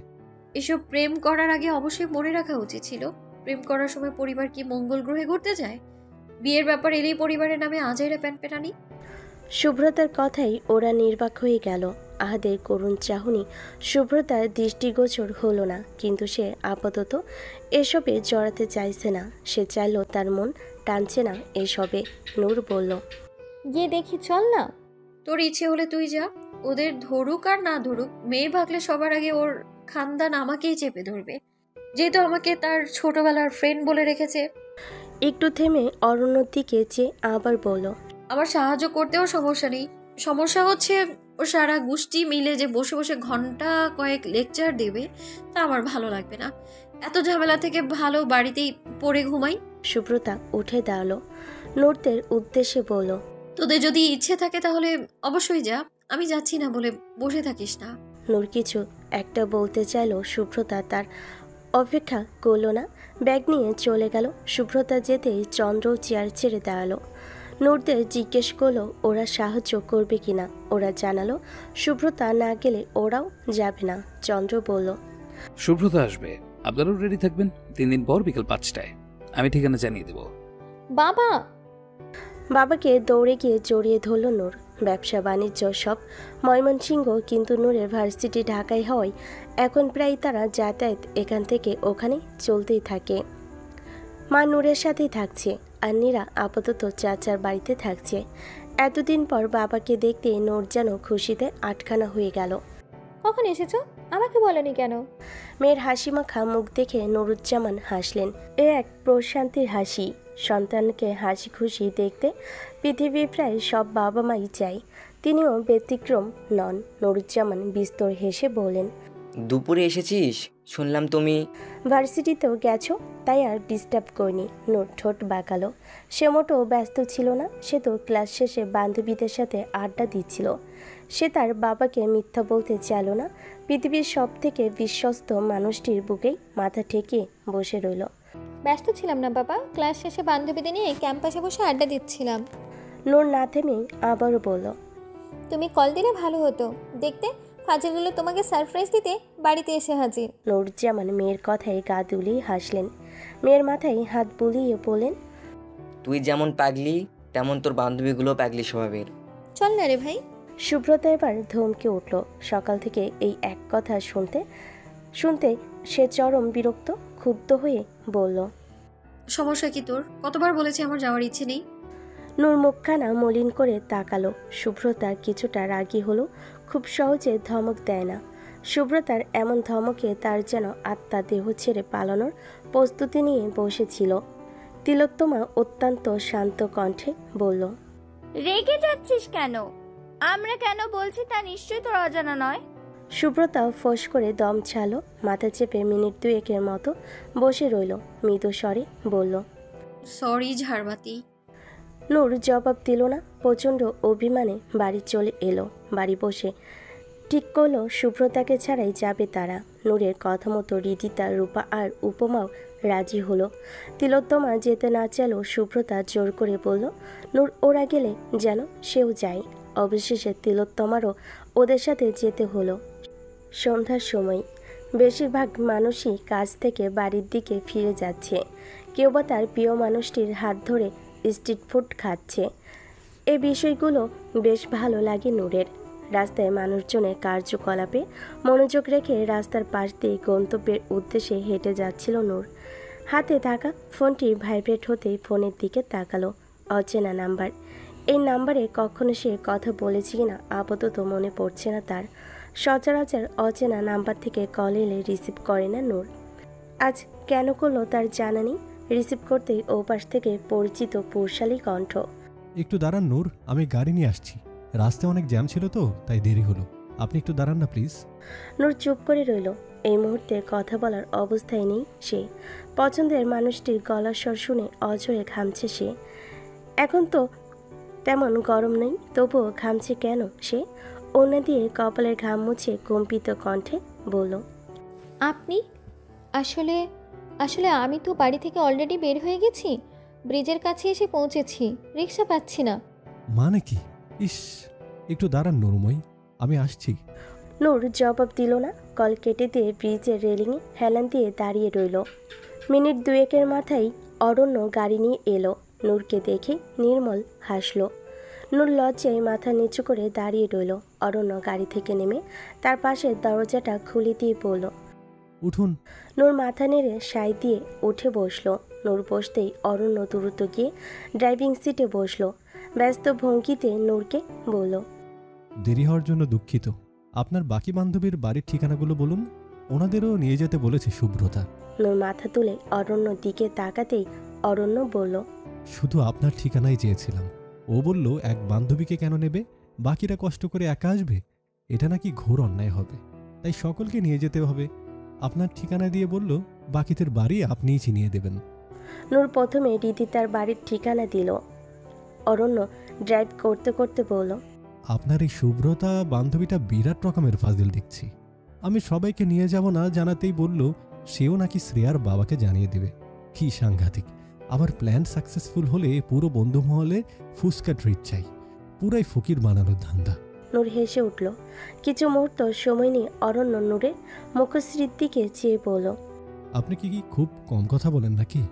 D: এসব প্রেম করার আগে অবশ্যই মনে রাখা উচিত ছিল, প্রেম করার সময় পরিবার কি মঙ্গল গ্রহে ঘুরতে যায়? বিয়ের ব্যাপার এলেই পরিবারের নামে আজাইরা প্যানপেটানি।
A: শুভ্রতার কথাই ওরা নির্বাক হয়ে গেল। আহাদের করুণ চাহনি শুভ্রতার দৃষ্টিগোচর হলো না, কিন্তু সে আপাতত এসবে জড়াতে চাইছে না। সে চাইল তার মন টানছে না এসবে। নূর বলল,
B: গিয়ে দেখি চল না।
D: তোর ইচ্ছে হলে তুই যা, ওদের ধরুক আর না ধরুক, মেয়ে ভাগলে সবার আগে ওর খানদান আমাকেই চেপে ধরবে, যেহেতু আমাকে তার ছোটবেলার ফ্রেন্ড বলে রেখেছে।
A: একটু থেমে অরণ্যর দিকে চেয়ে আবার বলল,
D: আমার সাহায্য করতেও সমস্যা নেই, সমস্যা হচ্ছে ও সারা গোষ্ঠী মিলে যে বসে বসে ঘন্টা কয়েক লেকচার দেবে, তা আমার ভালো লাগবে না। এত ঝামেলা থেকে ভালো বাড়িতেই পড়ে ঘুমাই।
A: শুভ্রতা উঠে দাঁড়ালো। নূরদের উদ্দেশ্যে বলল,
D: তোদের যদি ইচ্ছে থাকে তাহলে অবশ্যই যা, আমি যাচ্ছি না বলে বসে থাকিস না।
A: নূর কিছু একটা বলতে চাইলো, শুভ্রতা তার অপেক্ষা করলো না, ব্যাগ নিয়ে চলে গেল। শুভ্রতা যেতেই চন্দ্র চেয়ার ছেড়ে দাঁড়ালো। নূরদের জিজ্ঞেস করলো ওরা সাহায্য করবে কিনা। ওরা জানালো শুভ্রতা না গেলে ওরাও যাবে না। চন্দ্র বলল,
I: শুভ্রতা আসবে, আপনারাও রেডি থাকবেন। 3 দিন পর বিকেল 5টায় আমি ঠিকানা জানিয়ে দেব।
B: বাবা!
A: বাবাকে দৌড়ে গিয়ে জড়িয়ে ধরল নূর। ব্যবসা বাণিজ্য সব ময়মনসিংহ, কিন্তু নূরের ভার্সিটি ঢাকায় হওয়ায় এখন প্রায় তারা যাতায়াত এখান থেকে ওখানে চলতেই থাকে। মা নূরের সাথেই থাকছে, আর নীরা আপাতত চাচার বাড়িতে থাকছে। এতদিন পর বাবাকে দেখতে নূর যেন খুশিতে আটখানা হয়ে গেল।
B: কখন এসেছো? আমাকে বলনি কেন?
A: মেয়ের হাসিমাখা মুখ দেখে নুরুজ্জামান হাসলেন। এ এক প্রশান্তির হাসি। সন্তানকে হাসি খুশি দেখতে পৃথিবী প্রায় সব বাবা মাই চায়, তিনিও ব্যতিক্রম নন। নুরুজ্জামান বিস্তর হেসে বলেন,
H: দুপুরে এসেছিস? শুনলাম তুমি
A: ভার্সিটিতেও গেছো, তাই আর ডিস্টার্ব করিনি। নূর ঠোঁট বাঁকালো। সে মোটেও ব্যস্ত ছিল না, সে তো ক্লাস শেষে বান্ধবীদের সাথে আড্ডা দিচ্ছিল। সে তার বাবাকে মিথ্যা বলতে চাইল না। পৃথিবীর সব থেকে বিশ্বস্ত মানুষটির বুকেই মাথা ঠেকিয়ে বসে রইল।
B: ব্যস্ত ছিলাম না বাবা, ক্লাস শেষে বান্ধবীদের নিয়ে ক্যাম্পাসে বসে আড্ডা দিচ্ছিলাম।
A: নূর না থেমে আবারও বলল,
B: তুমি কল দিলে ভালো হতো, দেখতে ফাজিলগুলো তোমাকে সারপ্রাইজ দিতে বাড়িতে এসে হাজির।
A: নুরুজ্জামান মেয়ের কথায় গা দুলিয়ে হাসলেন। মেয়ের মাথায় হাত বুলিয়ে বলেন,
H: তুই যেমন পাগলি তেমন তোর বান্ধবীগুলো পাগলি স্বভাবের।
B: চল না রে ভাই।
A: সুব্রতা এবার ধমকে উঠল। সকাল থেকে এই এক কথা শুনতে শুনতে সে চরম বিরক্ত, ক্ষুব্ধ হয়ে বলল,
D: সমস্যা কি তোর? কতবার বলেছি আমার যাওয়ার ইচ্ছে নেই।
A: নূর মুখখানা মলিন করে তাকালো। সুব্রতা কিছুটা রাগী হলো। খুব সহজে ধমক দেয় না। সুব্রতার এমন ধমকে তার যেন আত্মা দেহ ছেড়ে পালানোর প্রস্তুতি নিয়ে বসেছিল। তিলোত্তমা অত্যন্ত শান্ত কণ্ঠে বলল,
J: রেগে যাচ্ছিস কেন? আমরা কেন বলছি তা নিশ্চয়ই তোর অজানা নয়।
A: সুব্রতা ফোঁস করে দম ছালো। মাথা চেপে মিনিট 2 মতো বসে রইল। মৃদু স্বরে বলল,
D: সরি ঝাড়বাতি।
A: নূর জবাব দিল না। প্রচণ্ড অভিমানে বাড়ি চলে এলো। বাড়ি বসে ঠিক করলো সুব্রতাকে ছাড়াই যাবে তারা। নূরের কথা মতো রিদিতা, রূপা আর উপমাও রাজি হলো। তিলোত্তমা যেতে না চাইলেও সুব্রতা জোর করে বলল, নূর ওরা গেলে যেন সেও যায়। অবশেষে তিলোত্তমারও ওদের সাথে যেতে হলো। সন্ধ্যার সময় বেশিরভাগ মানুষই কাজ থেকে বাড়ির দিকে ফিরে যাচ্ছে। কেউ বা তার প্রিয় মানুষটির হাত ধরে স্ট্রিট ফুড খাচ্ছে। এই বিষয়গুলো বেশ ভালো লাগে নূরের। রাস্তায় মানুষজনের কার্যকলাপে মনোযোগ রেখে রাস্তার পাশ দিয়ে গন্তব্যের উদ্দেশ্যে হেঁটে যাচ্ছিল নূর। হাতে থাকা ফোনটি ভাইব্রেট হতেই ফোনের দিকে তাকালো। অচেনা নাম্বার। এই নাম্বারে কখনো সে কথা বলেছে কিনা আপাতত মনে পড়ছে না তার। সচরাচর অচেনা নাম্বার থেকে কল এলে রিসিভ করে না নূর। আজ কেন করলো তার জানা নেই। রিসিভ করতেই ওপাশ থেকে পরিচিত পুরুষালী কণ্ঠ।
M: একটু দাঁড়ান নূর, আমি গাড়ি নিয়ে আসছি। রাস্তায় অনেক জ্যাম ছিল তো তাই দেরি হলো। আপনি একটু দাঁড়ান না প্লিজ।
A: নূর চুপ করে রইল। এই মুহূর্তে কথা বলার অবস্থায় নেই সে। পছন্দের মানুষটির গলার স্বর শুনে অঝরে ঘামছে সে। এখন তো তেমন গরম নেই, তবুও ঘামছে কেন সে? ওড়না দিয়ে কপালের ঘাম মুছে কম্পিত কণ্ঠে বলল,
B: আপনি? আসলে আসলে আমি তো বাড়ি থেকে অলরেডি বের হয়ে গেছি। ব্রিজের কাছে এসে পৌঁছেছি, রিক্সা পাচ্ছি না।
M: মানে কি? ইস, একটু দাঁড়ান নুরময়ী, আমি আসছি।
A: নূর জবাব দিল না। কল কেটে দিয়ে ব্রিজের রেলিংয়ে হেলান দিয়ে দাঁড়িয়ে রইল। মিনিট 2 মাথায় অরণ্য গাড়ি নিয়ে এলো। নূরকে দেখে নির্মল হাসলো। নূর লজ্জায় মাথা নিচু করে দাঁড়িয়ে রইল। অরণ্য গাড়ি থেকে নেমে তার পাশে দরজাটা খুলে দিয়ে বলল,
M: উঠুন।
A: নূর মাথা নেড়ে সাই দিয়ে উঠে বসলো। নূর বসতেই অরণ্য দ্রুত গিয়ে ড্রাইভিং সিটে বসলো। ব্যস্ত ভঙ্গিতে নূরকে বলল,
M: দেরি হওয়ার জন্য দুঃখিত। আপনার বাকি বান্ধবীর বাড়ির ঠিকানাগুলো বলুন, ওনাদেরও নিয়ে যেতে বলেছে সুব্রতা।
A: নূর মাথা তুলে অরণ্যর দিকে তাকাতেই অরণ্য বলল,
M: শুধু আপনার ঠিকানাই চেয়েছিলাম। ও বলল এক বান্ধবীকে কেন নেবে, বাকিরা কষ্ট করে একা আসবে, এটা নাকি ঘোর অন্যায় হবে, তাই সকলকে নিয়ে যেতে হবে। আপনার ঠিকানা দিয়ে বলল বাকিদের বাড়ি আপনিই চিনিয়ে দেবেন।
A: নূর প্রথমে রীতি তার বাড়ির ঠিকানা দিল। অরণ্য ড্রাইভ করতে করতে বলল,
M: আপনার এই শুভ্রতা বান্ধবীটা বিরাট রকমের ফাজিল দেখছি। আমি সবাইকে নিয়ে যাব না জানাতেই বলল সেও নাকি শ্রেয়ার বাবাকে জানিয়ে দেবে। কি সাংঘাতিক! আবার প্ল্যান সাকসেসফুল হলে পুরো বন্ধু মহলে ফুসকা ট্রিট চাই। পুরাই ফকির বানানোর ধান্দা।
A: নূর হেসে উঠল। কিছু মুহূর্ত সময় নিয়ে অরণ্য নূরের মুখশ্রীর দিকে চেয়ে বলল,
M: আপনি কি খুব কম কথা বলেন নাকি?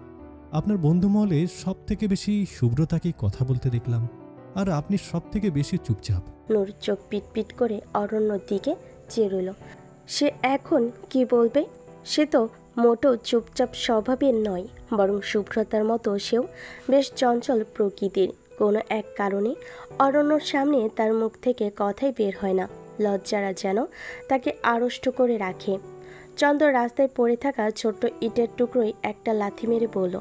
M: আপনার বন্ধু মহলে সব থেকে বেশি শুভ্রতাকে কথা বলতে দেখলাম, আর আপনি সব থেকে বেশি চুপচাপ।
A: নূর চোখ পিটপিট করে অরণ্যর দিকে চেয়ে রইল। সে এখন কি বলবে? সে তো মোটো চুপচাপ স্বভাবের নয়, বরং শুভ্রতার মতো সেও বেশ চঞ্চল প্রকৃতির। কোনো এক কারণে অরণ্যর সামনে তার মুখ থেকে কথাই বের হয় না। লজ্জারা যেন তাকে আড়ষ্ট করে রাখে। চন্দ্র রাস্তায় পড়ে থাকা ছোট্ট ইটের টুকরোয় একটা লাথি মেরে বলল,